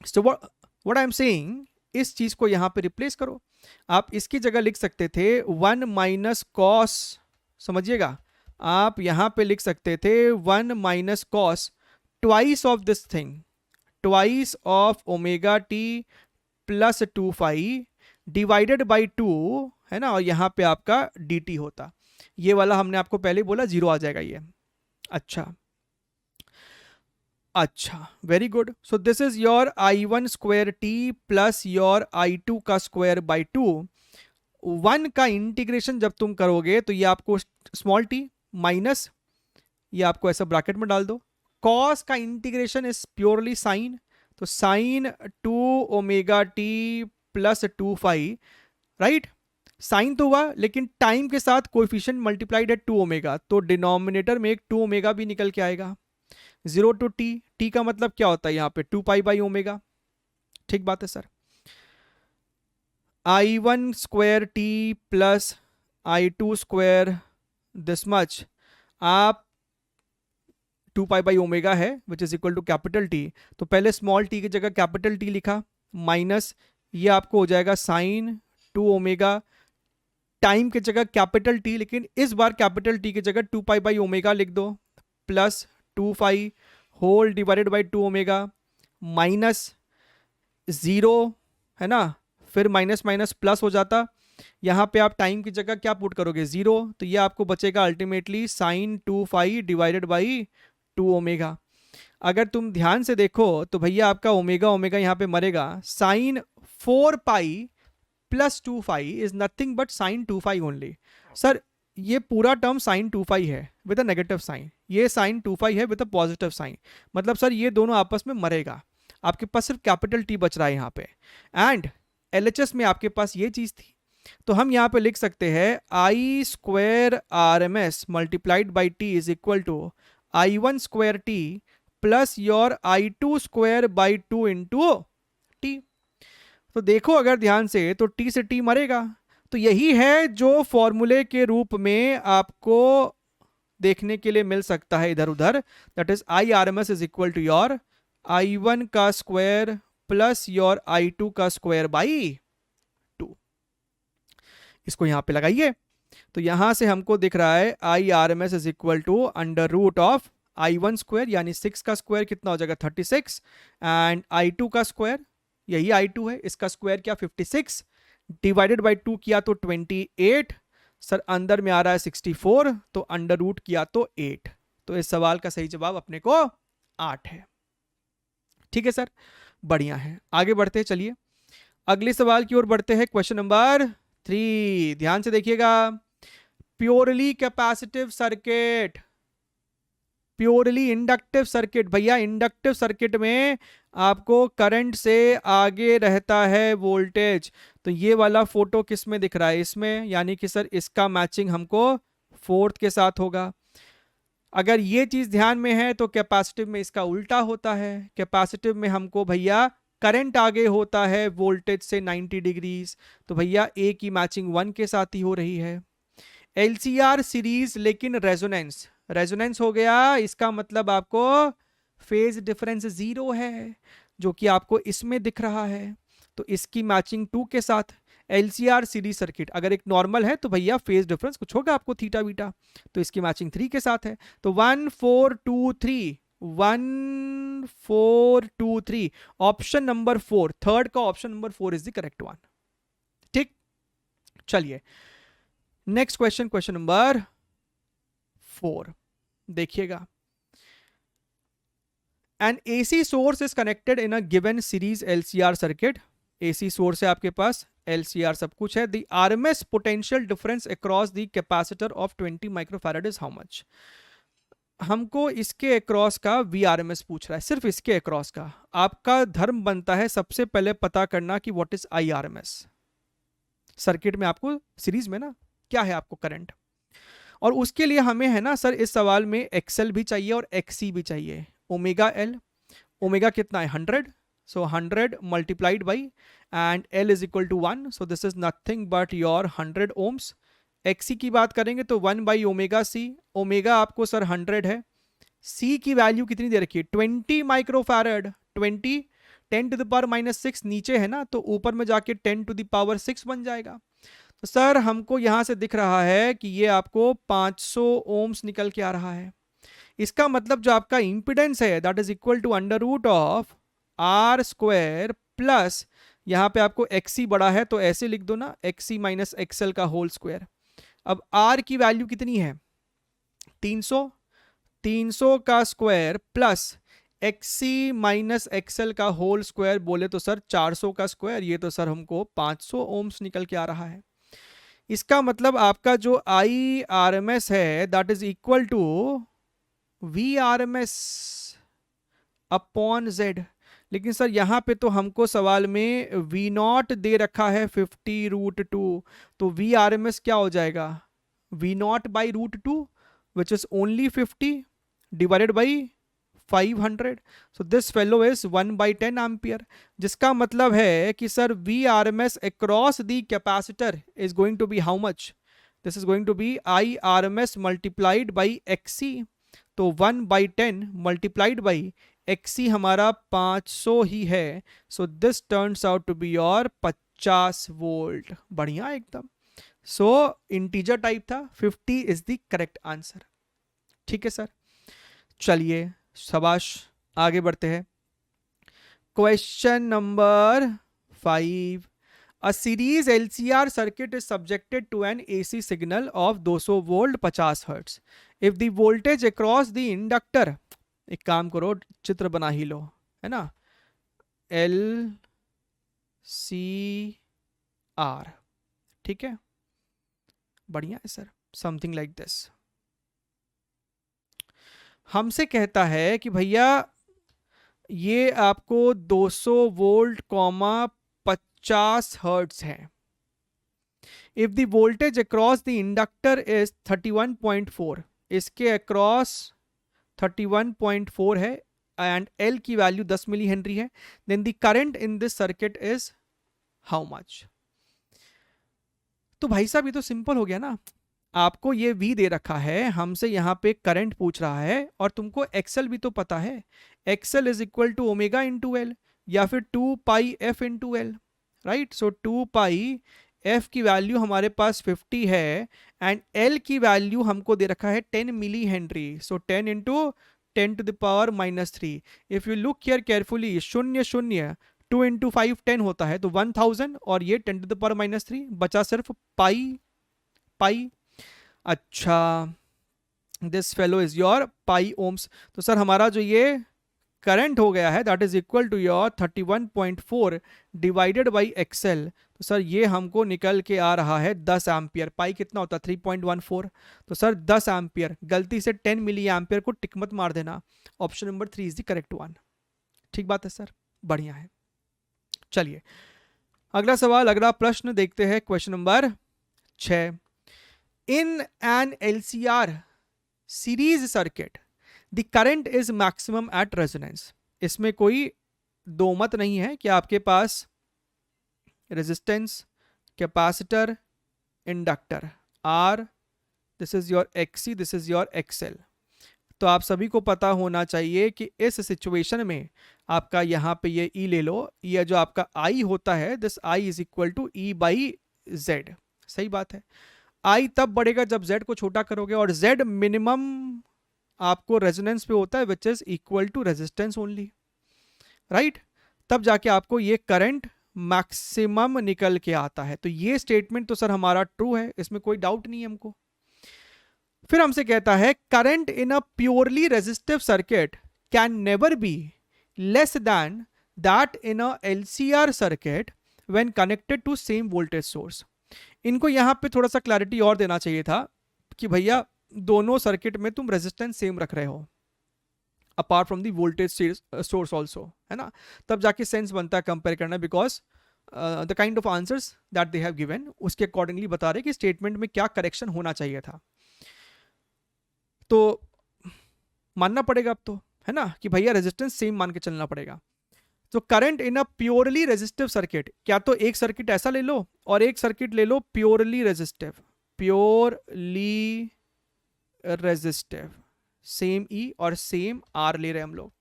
so what I am saying, इस चीज को यहां पे रिप्लेस करो। आप इसकी जगह लिख सकते थे 1 माइनस कॉस, समझिएगा आप यहां पे लिख सकते थे 1 minus cos twice of this thing, twice of omega T plus 2 phi divided by 2, है ना, और यहां पे आपका डी टी होता। ये वाला हमने आपको पहले बोला 0 आ जाएगा ये। अच्छा very good. So this is your I1 square T plus your I2 का स्क्वायर बाई 2। 1 का इंटीग्रेशन जब तुम करोगे तो ये आपको स्मॉल टी माइनस, ये आपको ऐसा ब्रैकेट में डाल दो। कॉस का इंटीग्रेशन इज प्योरली साइन, तो sine 2 omega T plus 2 phi, right. Sine तो हुआ लेकिन टाइम के साथ कोएफिशिएंट मल्टीप्लाइड है 2 ओमेगा, तो डिनोमिनेटर में एक 2 ओमेगा भी निकल के आएगा। 0 टू टी का मतलब क्या होता है यहाँ पे 2 पाई बाई ओमेगा, ठीक बात है sir. I1 square T plus I2 square this much, आप 2 पाई बाई ओमेगा है which is equal to capital T, तो पहले स्मॉल टी की जगह कैपिटल टी लिखा, माइनस ये आपको हो जाएगा साइन 2 ओमेगा, टाइम की जगह कैपिटल टी, लेकिन इस बार कैपिटल टी की जगह 2 पाई बाई ओमेगा लिख दो, plus 2 phi whole divided by 2 omega minus 0, है ना, फिर माइनस माइनस प्लस हो जाता। यहाँ पे आप टाइम की जगह क्या पुट करोगे 0, तो ये आपको बचेगा ultimately sine 2 phi divided by 2 omega. अगर तुम ध्यान से देखो तो भैया आपका ओमेगा ओमेगा यहाँ पे मरेगा, sine 4 pi plus 2 phi is nothing but sine 2 phi only. Sir ये पूरा टर्म साइन 2 फाई है विद अ नेगेटिव साइन, ये साइन 2 फाई है विद अ पॉजिटिव साइन, मतलब सर ये दोनों आपस में मरेगा। आपके पास सिर्फ कैपिटल टी बच रहा है यहाँ पे, एंड LHS में आपके पास ये चीज थी, तो हम यहाँ पे लिख सकते हैं I square RMS multiplied by T is equal to I1 square T plus your I2 square by 2 into T. तो देखो अगर ध्यान से तो टी से टी मरेगा, तो यही है जो फॉर्मूले के रूप में आपको देखने के लिए मिल सकता है इधर उधर, that is IRMS is equal to your I1 का स्क्वायर प्लस योर I2 का स्क्वायर बाई 2। इसको यहां पे लगाइए तो यहां से हमको दिख रहा है IRMS is equal to under root of I1 square यानी 6 का स्क्वायर कितना हो जाएगा 36, एंड I2 का स्क्वायर यही I2 है, इसका स्क्वायर क्या 56 डिवाइडेड बाई 2 किया तो 28, सर अंदर में आ रहा है 64, तो अंडर रूट किया तो 8, तो इस सवाल का सही जवाब अपने को 8 है। ठीक है सर, बढ़िया है, आगे बढ़ते हैं। चलिए अगले सवाल की ओर बढ़ते हैं, क्वेश्चन नंबर 3, ध्यान से देखिएगा। Purely capacitive circuit, purely inductive circuit, भैया इंडक्टिव सर्किट में आपको करंट से आगे रहता है वोल्टेज, तो ये वाला फोटो किस में दिख रहा है इसमें, यानी कि सर इसका मैचिंग हमको 4th के साथ होगा। अगर ये चीज ध्यान में है तो कैपेसिटिव में इसका उल्टा होता है, कैपेसिटिव में हमको भैया करंट आगे होता है वोल्टेज से 90 डिग्रीज, तो भैया ए की मैचिंग 1 के साथ ही हो रही है। LCR सीरीज लेकिन रेजोनेंस, रेजोनेंस हो गया, इसका मतलब आपको फेज डिफरेंस 0 है जो कि आपको इसमें दिख रहा है, तो इसकी मैचिंग 2 के साथ। LCR सीरीज सर्किट अगर एक नॉर्मल है तो भैया फेज डिफरेंस कुछ होगा आपको थीटा बीटा, तो इसकी मैचिंग 3 के साथ है, तो 1 4 2 3 1 4 2 3, ऑप्शन नंबर 4, थर्ड का option number 4 is the correct one. ठीक, चलिए नेक्स्ट क्वेश्चन, क्वेश्चन नंबर 4 देखिएगा। An AC source is connected in a given series LCR circuit, AC source है आपके पास, LCR सब कुछ है। The RMS potential difference across the capacitor of 20 microfarad is how much. हमको इसके अक्रॉस का VRMS पूछ रहा है, सिर्फ इसके अक्रॉस का। आपका धर्म बनता है सबसे पहले पता करना कि व्हाट इज IRMS। सर्किट में आपको सीरीज में ना क्या है आपको करंट, और उसके लिए हमें है ना सर इस सवाल में XL भी चाहिए और XC भी चाहिए। ओमेगा L, ओमेगा कितना है 100, so 100 multiplied by and L is equal to 1, so this is nothing but your 100 ohms। XC की बात करेंगे तो 1 by ओमेगा C, ओमेगा आपको सर 100 है, C की वैल्यू कितनी दे रखी है 20 माइक्रोफैरड, 20 10 टू द पावर -6 नीचे है ना, तो ऊपर में जाके 10 टू द पावर 6 बन जाएगा। तो सर हमको यहां से दिख रहा है कि ये आपको 500 ओम्स निकल के आ रहा है। इसका मतलब जो आपका इंपिडेंस है that is equal to under root of R square plus यहाँ पे आपको XC बड़ा है तो ऐसे लिख दो ना XC माइनस XL का होल स्क्वायर। अब R की वैल्यू कितनी है 300, 300 का square plus XC minus XL का होल स्क्वायर बोले तो सर 400 का स्क्वायर, ये तो सर हमको 500 ओम्स निकल के आ रहा है। इसका मतलब आपका जो IRMS है that is equal to VRMS upon Z। लेकिन सर यहाँ पे तो हमको सवाल में V0 दे रखा है 50√2, तो VRMS क्या हो जाएगा V0 by √2 which is only 50 divided by 500, so this fellow is 1/10 ampere. जिसका मतलब है कि sir VRMS across the capacitor is going to be how much, this is going to be IRMS multiplied by XC, तो 1/10 मल्टीप्लाइड बाई XC हमारा 500 ही है, so this turns out to be your 50 volt. बढ़िया एकदम। सो इंटीजर टाइप था, 50 इज द करेक्ट आंसर। ठीक है सर, चलिए शाबाश आगे बढ़ते हैं। Question number 5, a series LCR circuit is subjected to an AC signal of 200 volt 50 hertz. if the voltage across the inductor, एक काम करो चित्र बना ही लो है ना, LCR, ठीक है बढ़िया है सर, समथिंग लाइक दिस। हमसे कहता है कि भैया ये आपको 200 वोल्ट 50 हर्ट्ज है। If the voltage across the inductor is 31.4, इसके अक्रॉस 31.4 है एंड L की वैल्यू 10 मिली हेनरी है, then the current in this circuit is how much. तो भाई साहब ये तो सिंपल हो गया ना, आपको ये V दे रखा है, हमसे यहाँ पे करंट पूछ रहा है और तुमको XL भी तो पता है, XL is equal to omega into L या फिर 2 pi F into L, right. So 2 pi F की वैल्यू हमारे पास 50 है एंड L की वैल्यू हमको दे रखा है 10 milli henry, so 10 into 10 to the power -3। If you look here carefully, 0 0 2 into 5 10 होता है तो 1000 और ये 10 टू द पावर -3, बचा सिर्फ पाई। अच्छा, this fellow is your pi ohms. तो सर हमारा जो ये करंट हो गया है that is equal to your 31.4 divided by XL, तो सर ये हमको निकल के आ रहा है 10 एम्पियर। पाई कितना होता है 3.14, तो सर 10 एम्पियर। गलती से 10 मिली एम्पियर को टिक मत मार देना, option number 3 is the correct one. ठीक बात है सर, बढ़िया है। चलिए अगला सवाल, अगला प्रश्न देखते हैं, question number 6। In an LCR series circuit, the current is maximum at resonance। इसमें कोई दो मत नहीं है कि आपके पास resistance, capacitor, inductor R, this is your XC, this is your XL। तो आप सभी को पता होना चाहिए कि इस सिचुएशन में आपका यहाँ पे ये E ले लो, ये जो आपका I होता है this I is equal to E by Z। सही बात है, I तब बढ़ेगा जब Z को छोटा करोगे और Z मिनिमम आपको रेजोनेंस पे होता है which is equal to resistance only, right. तब जाके आपको ये करंट मैक्सिमम निकल के आता है। तो ये स्टेटमेंट तो सर हमारा ट्रू है, इसमें कोई डाउट नहीं है हमको। फिर हमसे कहता है current in a purely resistive circuit can never be less than that in a LCR circuit when connected to same voltage source. इनको यहाँ पे थोड़ा सा क्लैरिटी और देना चाहिए था कि भैया दोनों सर्किट में तुम रेजिस्टेंस सेम रख रहे हो apart from the voltage source also, है ना, तब जाके सेंस बनता है कंपेयर करना, because the kind of answers that they have given उसके अकॉर्डिंगली बता रहे कि स्टेटमेंट में क्या करेक्शन होना चाहिए था। तो मानना पड़ेगा अब तो, है ना, कि भैया रेजिस्टेंस सेम मान के चलना पड़ेगा। तो current in a purely resistive circuit, क्या तो एक सर्किट ऐसा ले लो और एक सर्किट ले लो purely resistive, purely resistive, same E और सेम आर ले रहे हम लोग,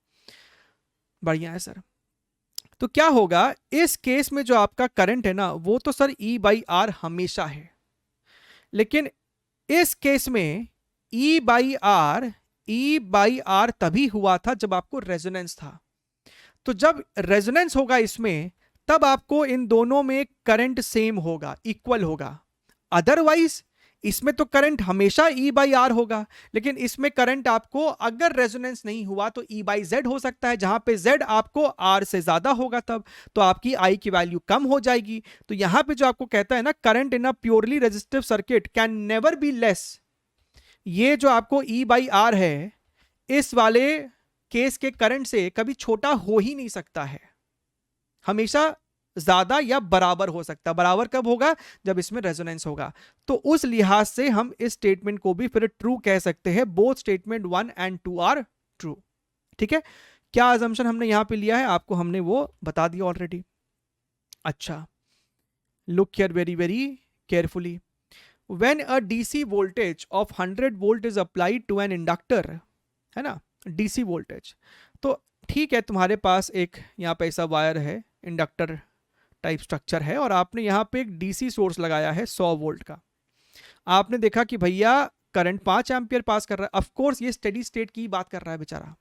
बढ़िया है सर। तो क्या होगा इस केस में, जो आपका करंट है ना वो तो सर ई बाई आर हमेशा है, लेकिन इस केस में ई बाई आर तभी हुआ था जब आपको रेजोनेंस था। तो जब रेजोनेंस होगा इसमें, तब आपको इन दोनों में करंट सेम होगा, इक्वल होगा। अदरवाइज इसमें तो करंट हमेशा ई बाई आर होगा, लेकिन इसमें करंट आपको अगर रेजोनेंस नहीं हुआ तो ई बाई जेड हो सकता है, जहां पे जेड आपको आर से ज्यादा होगा, तब तो आपकी आई की वैल्यू कम हो जाएगी। तो यहां पे जो आपको कहता है ना, current in a purely resistive circuit can never be less, ये जो आपको ई बाई आर है इस वाले केस के करंट से कभी छोटा हो ही नहीं सकता है, हमेशा ज्यादा या बराबर हो सकता है। बराबर कब होगा? जब इसमें रेजोनेंस होगा। तो उस लिहाज से हम इस स्टेटमेंट को भी फिर ट्रू कह सकते हैं, both statement 1 and 2 are true. ठीक है, क्या अजम्पशन हमने यहां पे लिया है आपको हमने वो बता दिया ऑलरेडी। अच्छा, look here very very carefully, when a DC voltage of 100 volt is applied to an inductor, है ना, डीसी वोल्टेज, तो ठीक है तुम्हारे पास एक यहाँ पे ऐसा वायर है, इंडक्टर टाइप स्ट्रक्चर है, और आपने यहाँ पे एक डीसी सोर्स लगाया है 100 वोल्ट का। आपने देखा कि भैया करंट 5 एम्पियर पास कर रहा है। ऑफ कोर्स ये स्टेडी स्टेट की बात कर रहा है बेचारा,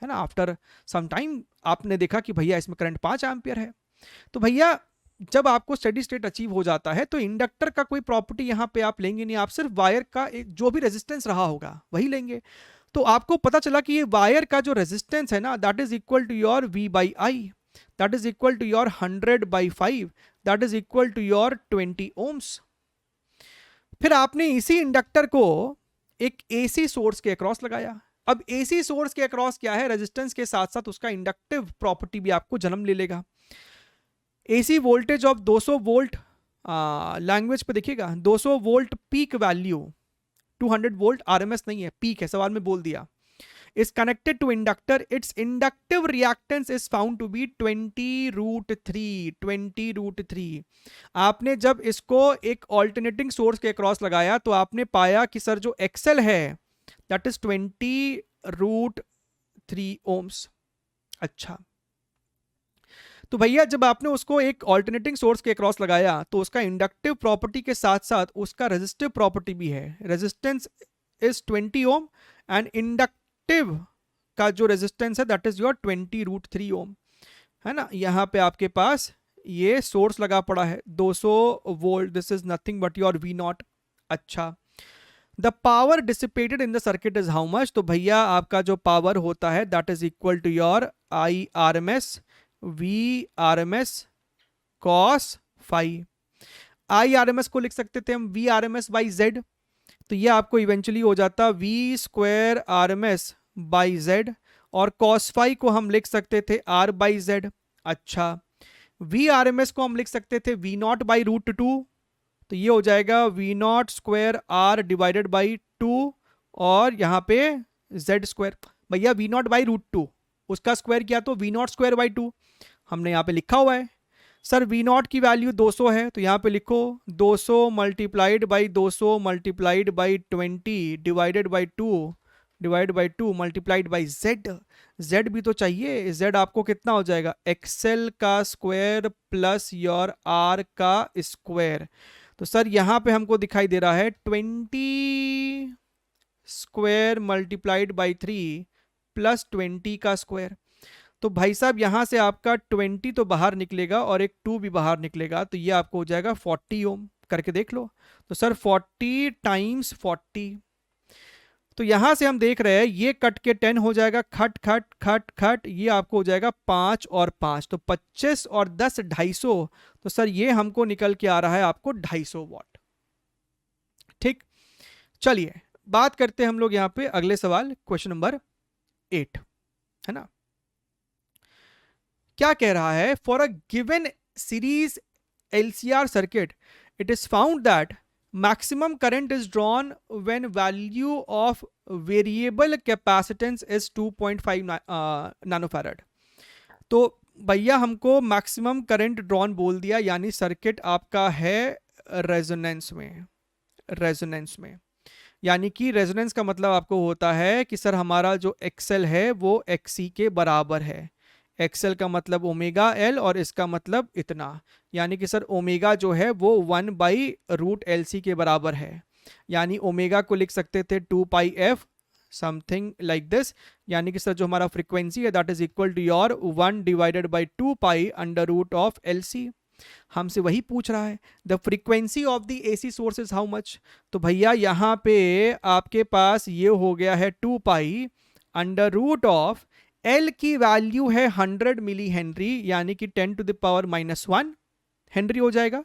है ना, आफ्टर सम टाइम आपने देखा कि भैया इसमें करंट 5 एम्पियर है। तो भैया जब आपको स्टेडी स्टेट अचीव हो जाता है तो इंडक्टर का कोई प्रॉपर्टी यहाँ पे आप लेंगे नहीं, आप सिर्फ वायर का एक जो भी रेजिस्टेंस रहा होगा वही लेंगे। तो आपको पता चला कि ये वायर का जो रेजिस्टेंस है ना, that is equal to your V by I, that is equal to your 100 by 5, that is equal to your 20 ohms। फिर आपने इसी इंडक्टर को एक एसी सोर्स के अक्रॉस लगाया। अब एसी सोर्स के अक्रॉस क्या है, रेजिस्टेंस के साथ साथ उसका इंडक्टिव प्रॉपर्टी भी आपको जन्म ले लेगा। AC voltage of 200 volt, language पे देखिएगा 200 volt peak value, 200 volt RMS नहीं है, पीक है, सवाल में बोल दिया, is connected to inductor, its inductive reactance is found to be 20√3। आपने जब इसको एक ऑल्टरनेटिंग सोर्स के क्रॉस लगाया तो आपने पाया कि सर जो एक्सेल है दैट इज 20√3 ओम्स। अच्छा, तो भैया जब आपने उसको एक ऑल्टरनेटिंग सोर्स के क्रॉस लगाया तो उसका इंडक्टिव प्रॉपर्टी के साथ साथ उसका रेजिस्टिव प्रॉपर्टी भी है। Resistance is 20 ohm and inductive का जो रेजिस्टेंस है दैट इज योर 20√3 ओम, है ना। यहाँ पे आपके पास ये सोर्स लगा पड़ा है 200 volt, this is nothing but your V naught. अच्छा, the power dissipated in the circuit is how much, तो भैया आपका जो पावर होता है that is equal to your I R M S V R M S cos phi. I R M S को लिख सकते थे हम V R M S by Z, तो ये आपको इवेंचुअली हो जाता V square R M S by Z, और कॉस फाई को हम लिख सकते थे आर बाई जेड। अच्छा, वी आर एम एस को हम लिख सकते थे वी नॉट बाई √2, तो ये हो जाएगा V not square R divided by 2 और यहाँ पे जेड स्क्वायर। भैया वी नॉट बाई √2 उसका स्क्वायर किया तो वी नॉट स्क्वायर बाई 2 हमने यहाँ पे लिखा हुआ है। सर वी नॉट की वैल्यू 200 है तो यहाँ पे लिखो 200 multiplied by 200 multiplied by 20 divided by 2 multiplied by Z. Z भी तो चाहिए, जेड आपको कितना हो जाएगा, एक्सेल का स्क्वायर प्लस योर आर का स्क्वायर। तो सर यहाँ पे हमको दिखाई दे रहा है 20 स्क्वायर मल्टीप्लाइड बाई 3 प्लस 20 का स्क्वायर। तो भाई साहब यहाँ से आपका 20 तो बाहर निकलेगा और एक 2 भी बाहर निकलेगा, तो ये आपको हो जाएगा 40 ओम। करके देख लो। तो सर 40 टाइम्स 40, तो यहां से हम देख रहे हैं ये कट के 10 हो जाएगा, खट खट खट खट, ये आपको हो जाएगा 5 और 5, तो 25 और 10 250। तो सर ये हमको निकल के आ रहा है आपको 250 वॉट। ठीक, चलिए बात करते हैं हम लोग यहां पे अगले सवाल, क्वेश्चन नंबर 8, है ना। क्या कह रहा है, for a given series LCR circuit it is found that maximum current is drawn when value of variable capacitance is 2.5 nanofarad। तो भैया हमको मैक्सिमम करंट ड्रॉन बोल दिया, यानी सर्किट आपका है रेजोनेंस में। रेजोनेंस में यानी कि रेजोनेंस का मतलब आपको होता है कि सर हमारा जो एक्सएल है वो एक्सी के बराबर है। एक्सएल का मतलब ओमेगा एल और इसका मतलब इतना, यानी कि सर ओमेगा जो है वो 1/√LC के बराबर है। यानी ओमेगा को लिख सकते थे 2πf समथिंग लाइक दिस, यानी कि सर जो हमारा फ्रीक्वेंसी है that is equal to your 1/2π√LC। हमसे वही पूछ रहा है, the frequency of the AC source is how much. तो भैया यहाँ पे आपके पास ये हो गया है 2π√, L की वैल्यू है 100 मिली हेनरी, यानी कि 10⁻⁻1 हेनरी हो जाएगा,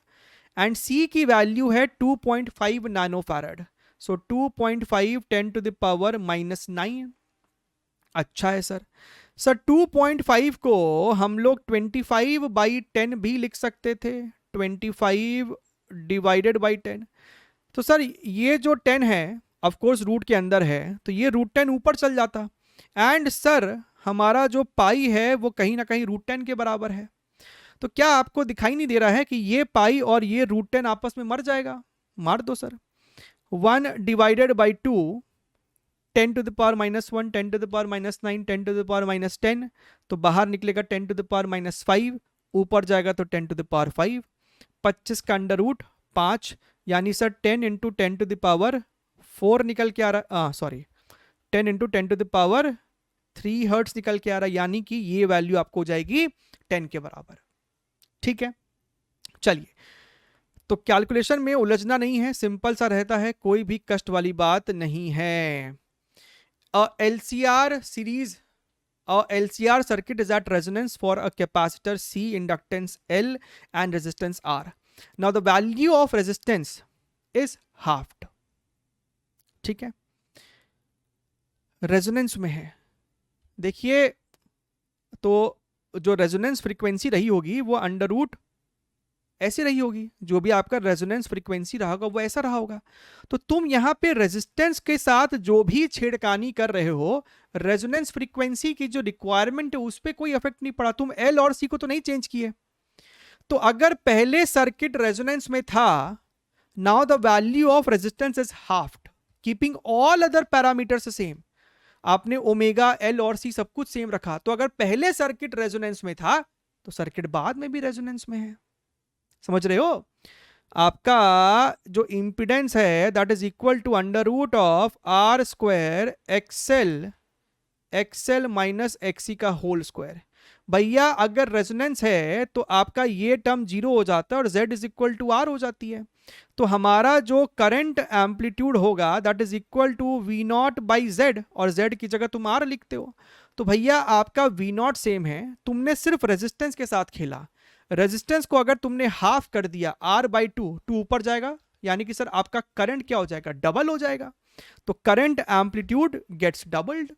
एंड C की वैल्यू है 2.5 नैनोफैरड, सो 2.5 10⁻⁻9। अच्छा है सर। सर 2.5 को हम लोग 25/10 भी लिख सकते थे, 25/10। तो सर ये जो 10 है ऑफ कोर्स रूट के अंदर है, तो ये √10 ऊपर चल जाता, एंड सर हमारा जो पाई है वो कहीं ना कहीं √10 के बराबर है। तो क्या आपको दिखाई नहीं दे रहा है कि ये पाई और ये √10 आपस में मर जाएगा? मार दो सर। 1/2 10⁻⁻1 10⁻⁻9 10⁻⁻10, तो बाहर निकलेगा 10⁻⁻5, ऊपर जाएगा तो 10⁻5, 25 का अंडर रूट 5, यानी सर 10 × 10⁻4 निकल के आ रहा, सॉरी 10 × 10⁻3 हर्ट्स निकल के आ रहा है, यानी कि ये वैल्यू आपको हो जाएगी 10 के बराबर। ठीक है, चलिए तो कैलकुलेशन में उलझना नहीं है, सिंपल सा रहता है, कोई भी कष्ट वाली बात नहीं है। LCR series LCR circuit is at resonance for a capacitor C, inductance L and resistance R. Now the value of resistance is halved। ठीक है, रेजोनेंस में है। देखिए तो जो रेजोनेंस फ्रीक्वेंसी रही होगी वो √ ऐसी रही होगी, जो भी आपका रेजोनेंस फ्रीक्वेंसी रहा होगा वो ऐसा रहा होगा। तो तुम यहां पे रेजिस्टेंस के साथ जो भी छेड़खानी कर रहे हो, रेजोनेंस फ्रीक्वेंसी की जो रिक्वायरमेंट है उस पर कोई इफेक्ट नहीं पड़ा, तुम एल और सी को तो नहीं चेंज किए। तो अगर पहले सर्किट रेजोनेंस में था, now the value of resistance is halved, keeping all other parameters same. आपने ओमेगा एल और सी सब कुछ सेम रखा, तो अगर पहले सर्किट रेजोनेंस में था तो सर्किट बाद में भी रेजोनेंस में है। समझ रहे हो? आपका जो इंपिडेंस है that is equal to √R² XL minus XC का होल स्क्वायर। भैया अगर रेजोनेंस है तो आपका ये टर्म 0 हो जाता है और Z is equal to R हो जाती है। तो हमारा जो करंट एम्पलीट्यूड होगा that is equal to V0/Z, और Z की जगह तुम R लिखते हो। तो भैया आपका V0 सेम है, तुमने सिर्फ रेजिस्टेंस के साथ खेला। रेजिस्टेंस को अगर तुमने हाफ कर दिया R/2, 2 ऊपर जाएगा, यानी कि सर आपका करंट क्या हो जाएगा? डबल हो जाएगा। तो करंट एम्पलीट्यूड गेट्स डबल्ड।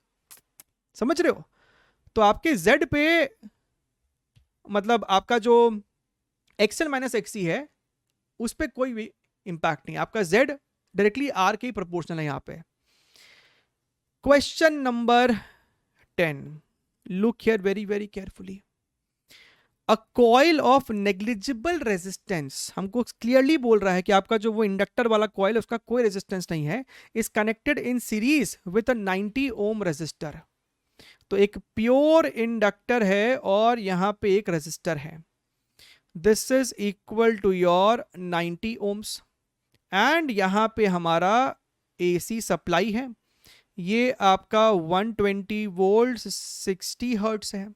समझ रहे हो? तो आपके Z पे मतलब आपका जो XL माइनस XC है उस पर कोई भी इंपैक्ट नहीं, आपका Z डायरेक्टली R के प्रोपोर्शनल है यहां पे। Question number 10, look here very very carefully. A coil of negligible resistance, हमको क्लियरली बोल रहा है कि आपका जो वो इंडक्टर वाला कॉइल उसका कोई रेजिस्टेंस नहीं है, is connected in series with a 90 ohm resistor. तो एक प्योर इंडक्टर है और यहां पे एक रेजिस्टर है, this is equal to your 90 ohms, and यहां पे हमारा AC सप्लाई है, ये आपका 120 वोल्ट 60 हर्ट्ज है।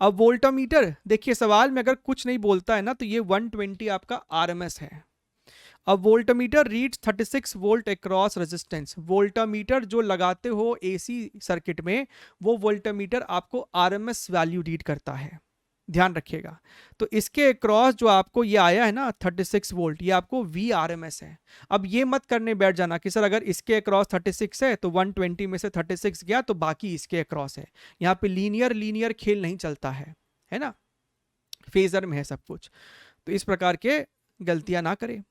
अब वोल्टामीटर देखिए, सवाल में अगर कुछ नहीं बोलता है ना तो ये 120 आपका RMS है। अ voltmeter reads 36 volt across resistance. Voltmeter जो लगाते हो एसी सर्किट में, वो वोल्टमीटर आपको आरएमएस वैल्यू रीड करता है, ध्यान रखिएगा। तो इसके अक्रॉस जो आपको ये आया है ना 36 वोल्ट, ये आपको वी आर एम एस है। अब ये मत करने बैठ जाना कि सर अगर इसके अक्रॉस 36 है तो 120 में से 36 गया तो बाकी इसके अक्रॉस है। यहाँ पे लीनियर खेल नहीं चलता है ना, फेजर में है सब कुछ। तो इस प्रकार के गलतियां ना करें।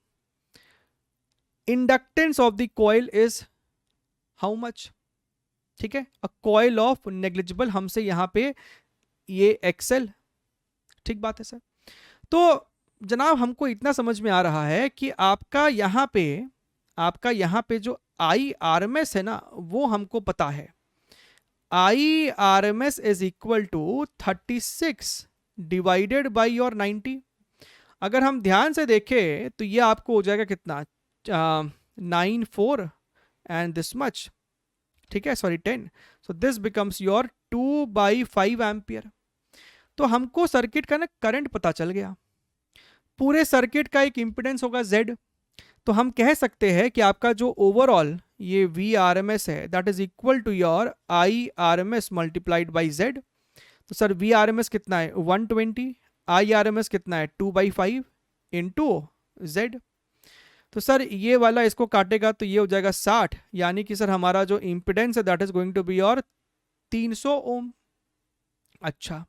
Inductance of the coil is how much, ठीक है, अ कॉइल ऑफ नेग्लिजिबल, हमसे यहाँ पे ये एक्सेल, ठीक बात है सर। तो जनाब हमको इतना समझ में आ रहा है कि आपका यहाँ पे जो आई आर एम एस है ना, वो हमको पता है। I R M S is equal to 36 divided by your 90। अगर हम ध्यान से देखें तो ये आपको हो जाएगा कितना, 9 4 एंड दिस मच, ठीक है, sorry 10। So this becomes your 2/5 ampere. तो हमको सर्किट का ना करंट पता चल गया। पूरे सर्किट का एक इंपिडेंस होगा Z। तो हम कह सकते हैं कि आपका जो ओवरऑल ये वी आर एम एस है that is equal to your I R M S multiplied by Z। तो sir V R M S कितना है 120, आई आर एम एस कितना है 2/5 इंटू Z। तो सर ये वाला इसको काटेगा तो ये हो जाएगा 60, यानी कि सर हमारा जो इंपिडेंस है that is going to be your 300 ohm. अच्छा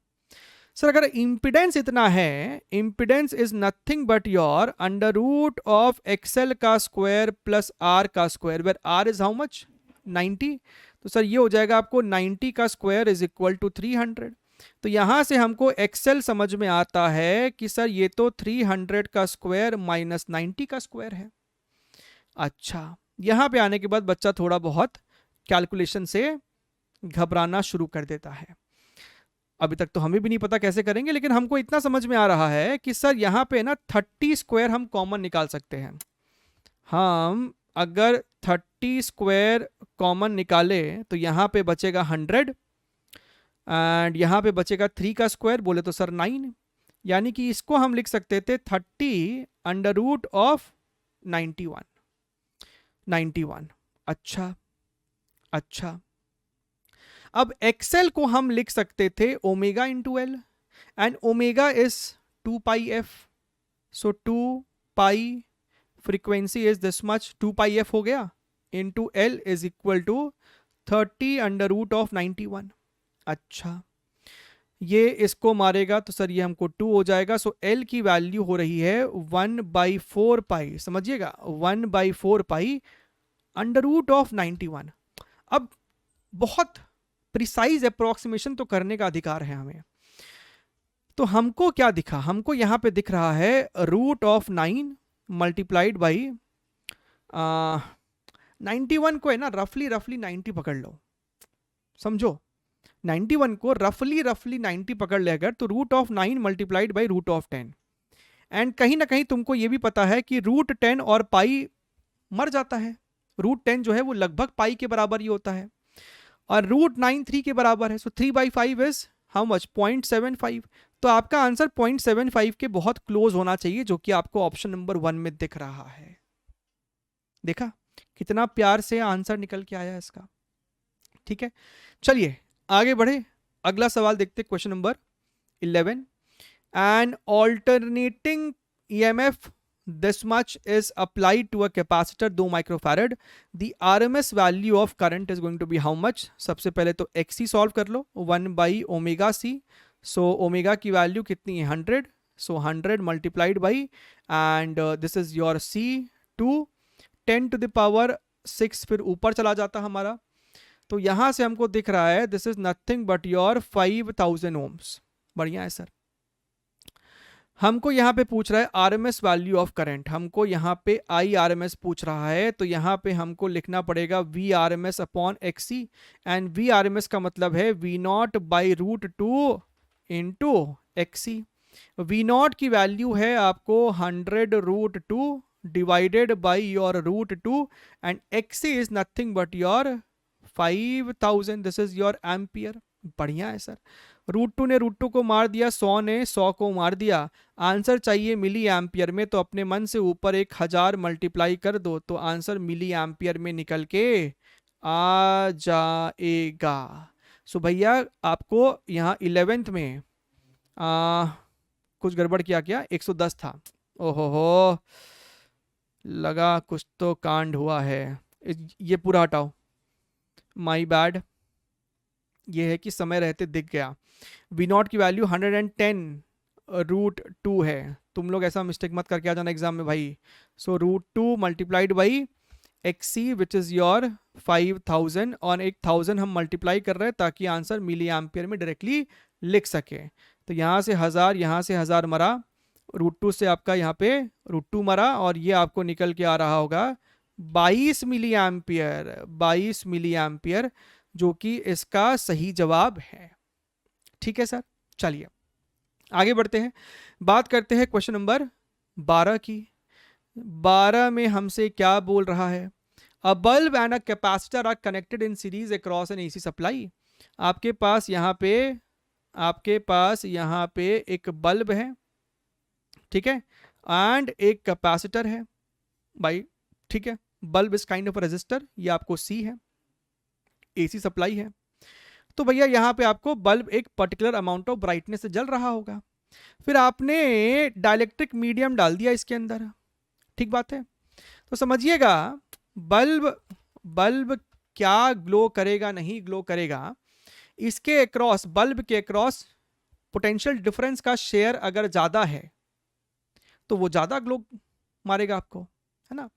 सर अगर इंपिडेंस इतना है, impedance is nothing but your under root of XL का स्क्वायर प्लस आर का square, where R is how much 90। तो सर ये हो जाएगा आपको 90 का स्क्वायर इज इक्वल टू 300। तो यहां से हमको एक्सएल समझ में आता है कि सर ये तो 300 का स्क्वायर माइनस 90 का स्क्वायर है। अच्छा यहां पे आने के बाद बच्चा थोड़ा बहुत कैलकुलेशन से घबराना शुरू कर देता है। अभी तक तो हमें भी नहीं पता कैसे करेंगे, लेकिन हमको इतना समझ में आ रहा है कि सर यहाँ पे ना 30 स्क्वायर हम कॉमन निकाल सकते हैं। हम अगर 30 स्क्वायर कॉमन निकाले तो यहाँ पे बचेगा 100 एंड यहाँ पे बचेगा 3 का स्क्वायर, बोले तो सर 9, यानी कि इसको हम लिख सकते थे 30 अंडर रूट ऑफ 91। अच्छा अब एक्सएल को हम लिख सकते थे omega into L and omega is 2πf। So 2π frequency is this much, 2πf हो गया into L is equal to 30 under root of 91। अच्छा ये इसको मारेगा तो सर ये हमको 2 हो जाएगा। सो एल की वैल्यू हो रही है 1/4π, समझिएगा 1/4π अंडर रूट ऑफ 91। अब बहुत प्रिसाइज अप्रोक्सीमेशन तो करने का अधिकार है हमें। तो हमको क्या दिखा, हमको यहां पे दिख रहा है रूट ऑफ 9 मल्टीप्लाइड बाई 91 को है ना रफली 90 पकड़ लो, समझो 91 को रफली 90 पकड़ ले अगर, तो root of 9 multiplied by root of 10। And कहीं ना कहीं तुमको ये भी पता है कि रूट 10 और पाई मर जाता है। रूट 10 जो है वो लगभग पाई के बराबर ही होता है और रूट 9 3 के बराबर है। सो 3/5 इज हाउ मच 0.75। तो आपका आंसर 0.75 के बहुत क्लोज होना चाहिए, जो कि आपको ऑप्शन नंबर 1 में दिख रहा है। देखा कितना प्यार से आंसर निकल के आया इसका, ठीक है। चलिए आगे बढ़े, अगला सवाल देखते, question number 11। An alternating EMF this much is applied to a capacitor 2 microfarad. The RMS value of current is going to be how much? सबसे पहले तो XC सॉल्व कर लो, 1/ωc। सो ओमेगा की वैल्यू कितनी है 100। सो 100 multiplied by and this is your C2 10 to the power 6, फिर ऊपर चला जाता हमारा। तो यहां से हमको दिख रहा है this is nothing but your 5000 ohms। बढ़िया है सर। हमको यहाँ पे पूछ रहा है आरएमएस वैल्यू ऑफ करंट, हमको यहाँ पे आई आर एम एस पूछ रहा है। तो यहाँ पे हमको लिखना पड़ेगा V R M S upon XC and V R M S का मतलब है V not by root 2 into XC. V not की वैल्यू है आपको 100 root 2 divided by your root 2 and XC is nothing but your 5000, this is your ampere. बढ़िया है सर। √2 ने √2 को मार दिया, 100 ने 100 को मार दिया। आंसर चाहिए मिली एम्पियर में, तो अपने मन से ऊपर 1000 मल्टीप्लाई कर दो तो आंसर मिली एम्पियर में निकल के आ जाएगा। सो भैया आपको यहाँ 11th में कुछ गड़बड़ किया क्या, 110 था। ओहो हो, लगा कुछ तो कांड हुआ है। ये पूरा हटाओ, माई बैड। ये है कि समय रहते दिख गया। V0 की वैल्यू 110√2 है। तुम लोग ऐसा मिस्टेक मत करके आ जाना एग्जाम में भाई। सो √2 multiplied by XC which is your 5000, और 1000 हम मल्टीप्लाई कर रहे हैं ताकि आंसर मिली एम्पियर में डायरेक्टली लिख सके। तो यहाँ से 1000, यहाँ से 1000 मरा, √2 से आपका यहाँ पे √2 मरा, और ये आपको निकल के आ रहा होगा 22 मिली एम्पियर, 22 मिली एम्पियर, जो कि इसका सही जवाब है। ठीक है सर, चलिए आगे बढ़ते हैं। बात करते हैं क्वेश्चन नंबर 12 की। 12 में हमसे क्या बोल रहा है, a bulb and a capacitor are connected in series across an AC supply. आपके पास यहाँ पे एक बल्ब है, ठीक है, एंड एक कैपेसिटर है भाई, ठीक है। Bulb is kind of resistor, ये आपको सी है, एसी सप्लाई है। तो भैया यहाँ पे आपको बल्ब एक पर्टिकुलर अमाउंट ऑफ ब्राइटनेस से जल रहा होगा, फिर आपने डाइलेक्ट्रिक मीडियम डाल दिया इसके अंदर, ठीक बात है। तो समझिएगा बल्ब क्या ग्लो करेगा, नहीं ग्लो करेगा, इसके अक्रॉस, बल्ब के अक्रॉस पोटेंशियल डिफरेंस का शेयर अगर ज्यादा है तो वो ज्यादा ग्लो मारेगा आपको, है ना।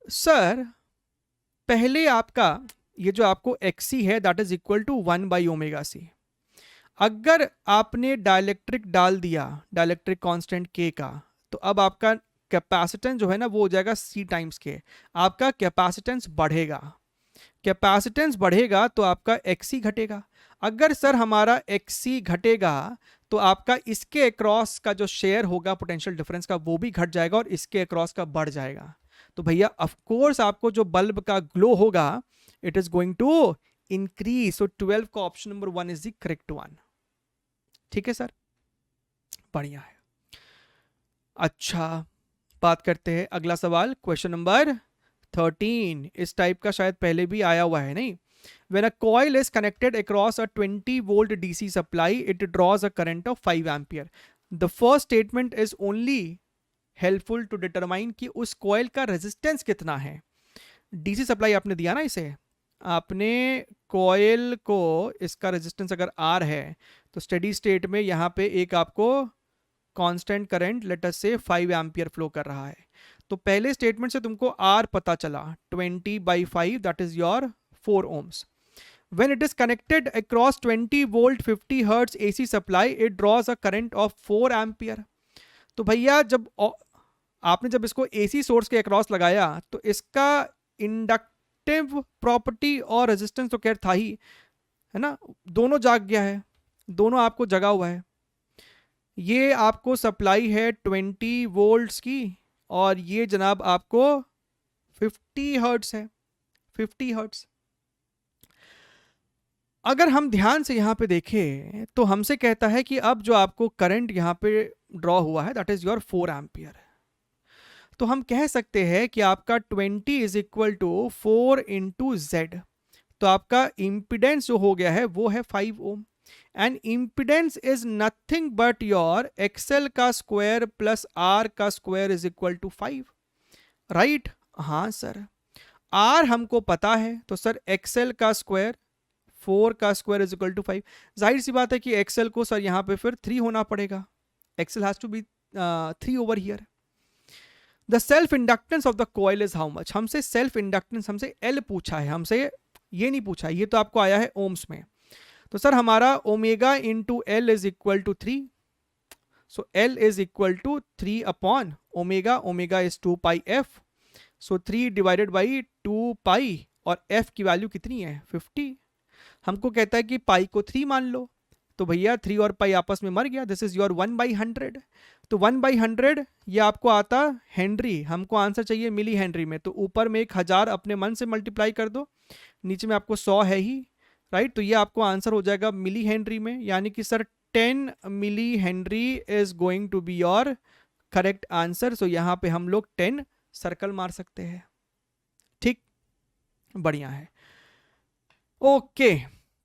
सर पहले आपका ये जो आपको XC है that is equal to 1/ωc। अगर आपने डाइलेक्ट्रिक डाल दिया, डाइलेक्ट्रिक कांस्टेंट K का, तो अब आपका कैपेसिटेंस जो है ना वो हो जाएगा C टाइम्स K। आपका कैपेसिटेंस बढ़ेगा, कैपेसिटेंस बढ़ेगा तो आपका XC घटेगा। अगर सर हमारा XC घटेगा तो आपका इसके अक्रॉस का जो शेयर होगा पोटेंशियल डिफरेंस का वो भी घट जाएगा और इसके अक्रॉस का बढ़ जाएगा। तो भैया ऑफ कोर्स आपको जो बल्ब का ग्लो होगा it is going to increase. So 12 का option number 1 is the correct one. ठीक है सर, बढ़िया है। अच्छा, बात करते हैं अगला सवाल, क्वेश्चन नंबर 13। इस टाइप का शायद पहले भी आया हुआ है, नहीं। When a coil is connected across a 20 volt DC supply, it draws a current of 5 ampere. The first statement is only helpful to determine कि उस coil का resistance कितना है। DC सप्लाई आपने दिया ना इसे, आपने coil को इसका resistance अगर R है तो steady state में यहाँ पे एक आपको constant current let us say 5 ampere flow कर रहा है। तो पहले स्टेटमेंट से तुमको R पता चला 20/5 that is your 4 ohms. When it is connected across 20 volt 50 hertz AC supply, it draws a current of 4 ampere. तो भैया जब आपने जब इसको AC सोर्स के अक्रॉस लगाया तो इसका इंडक्टिव प्रॉपर्टी और रेजिस्टेंस तो खैर था ही, है ना, दोनों जाग गया है, दोनों आपको जगा हुआ है। ये आपको सप्लाई है 20 वोल्ट्स की और ये जनाब आपको 50 हर्ट्ज है, 50 हर्ट्ज। अगर हम ध्यान से यहाँ पे देखें तो हमसे कहता है कि अब जो आपको करंट यहाँ पे ड्रॉ हुआ है दैट इज योर 4 एम्पियर। तो हम कह सकते हैं कि आपका 20 is equal to 4 into Z। तो आपका इम्पिडेंस जो हो गया है वो है 5 ohm, and impedance is nothing but your XL का स्क्वायर प्लस R का square is equal to 5, right. हाँ सर, R हमको पता है, तो सर XL का स्क्वायर 4 का स्क्वायर इज इक्वल टू 5। जाहिर सी बात है कि XL को सर यहाँ पे फिर 3 होना पड़ेगा, XL has to be 3 over here. The self inductance of the coil is how much. हमसे सेल्फ इंडक्टेंस, हमसे L पूछा है, हमसे ये नहीं पूछा, ये तो आपको आया है ओम्स में। तो सर हमारा omega into L is equal to 3, so L is equal to 3 upon omega, omega is 2 pi f, so 3 divided by 2 pi, और f की वैल्यू कितनी है 50। हमको कहता है कि पाई को 3 मान लो, तो भैया 3 और पाई आपस में मर गया, दिस इज योर 1/100। तो 1/100 ये आपको आता हेनरी, हमको आंसर चाहिए मिली हेनरी में, तो ऊपर में 1000 अपने मन से मल्टीप्लाई कर दो, नीचे में आपको 100 है ही, राइट। तो ये आपको आंसर हो जाएगा मिली हेनरी में, यानी कि sir 10 milli henry is going to be your correct answer. So यहां पे हम लोग 10 सर्कल मार सकते हैं। ठीक, बढ़िया है। ओके,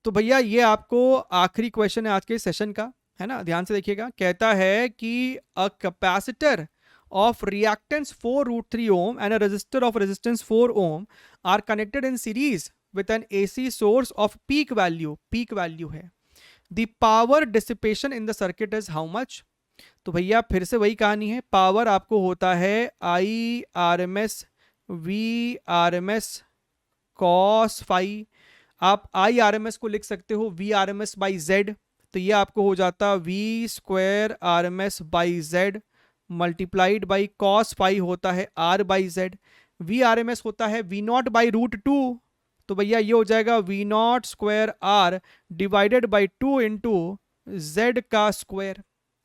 तो भैया ये आपको आखिरी क्वेश्चन है आज के सेशन का, है ना, ध्यान से देखिएगा। कहता है कि a capacitor of reactance 4 root 3 ohm and a resistor of resistance 4 ohm are connected in series with an AC source of peak value है। The power dissipation in the circuit is how much? तो भैया फिर से वही कहानी है, पावर आपको होता है I R M S V R M S cos phi. आप आई आर एम एस को लिख सकते हो V R M S by Z, तो ये आपको हो जाता V square R M S by Z multiplied by cos phi होता है R by Z. V R M S होता है V not by root two, तो भैया ये हो जाएगा V not square R divided by 2 into Z का स्क्वायर।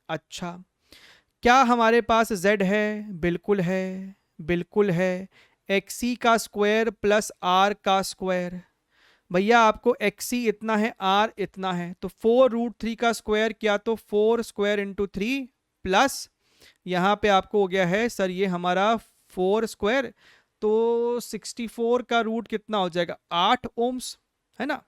अच्छा, क्या हमारे पास z है? बिल्कुल है, बिल्कुल है। एक्सी का स्क्वायर प्लस आर का स्क्वायर, भैया आपको एक्सी इतना है, आर इतना है, तो 4 रूट 3 का स्क्वायर किया तो 4 स्क्वायर इंटू 3 प्लस यहाँ पे आपको हो गया है सर ये हमारा 4 स्क्वायर, तो 64 का रूट कितना हो जाएगा 8 ओम्स, है ना।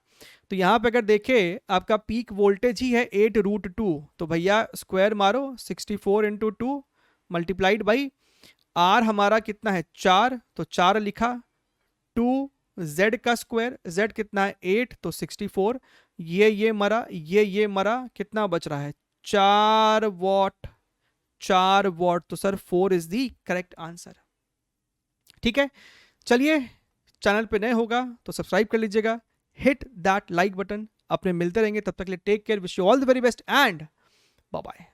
तो यहाँ पे अगर देखें आपका पीक वोल्टेज ही है 8 रूट 2, तो भैया स्क्वायर मारो 64 इंटू 2 मल्टीप्लाइड बाई आर हमारा कितना है 4, तो 4 लिखा, 2 जेड का स्क्वायर, जेड कितना है 8, तो 64, ये मरा, ये मरा, कितना बच रहा है 4 वॉट, 4 वॉट। तो sir 4 is the correct answer. ठीक है, चलिए, चैनल पे नए होगा तो सब्सक्राइब कर लीजिएगा, हिट दैट लाइक बटन। अपने मिलते रहेंगे, तब तक के लिए take care, wish you all the very best and bye bye.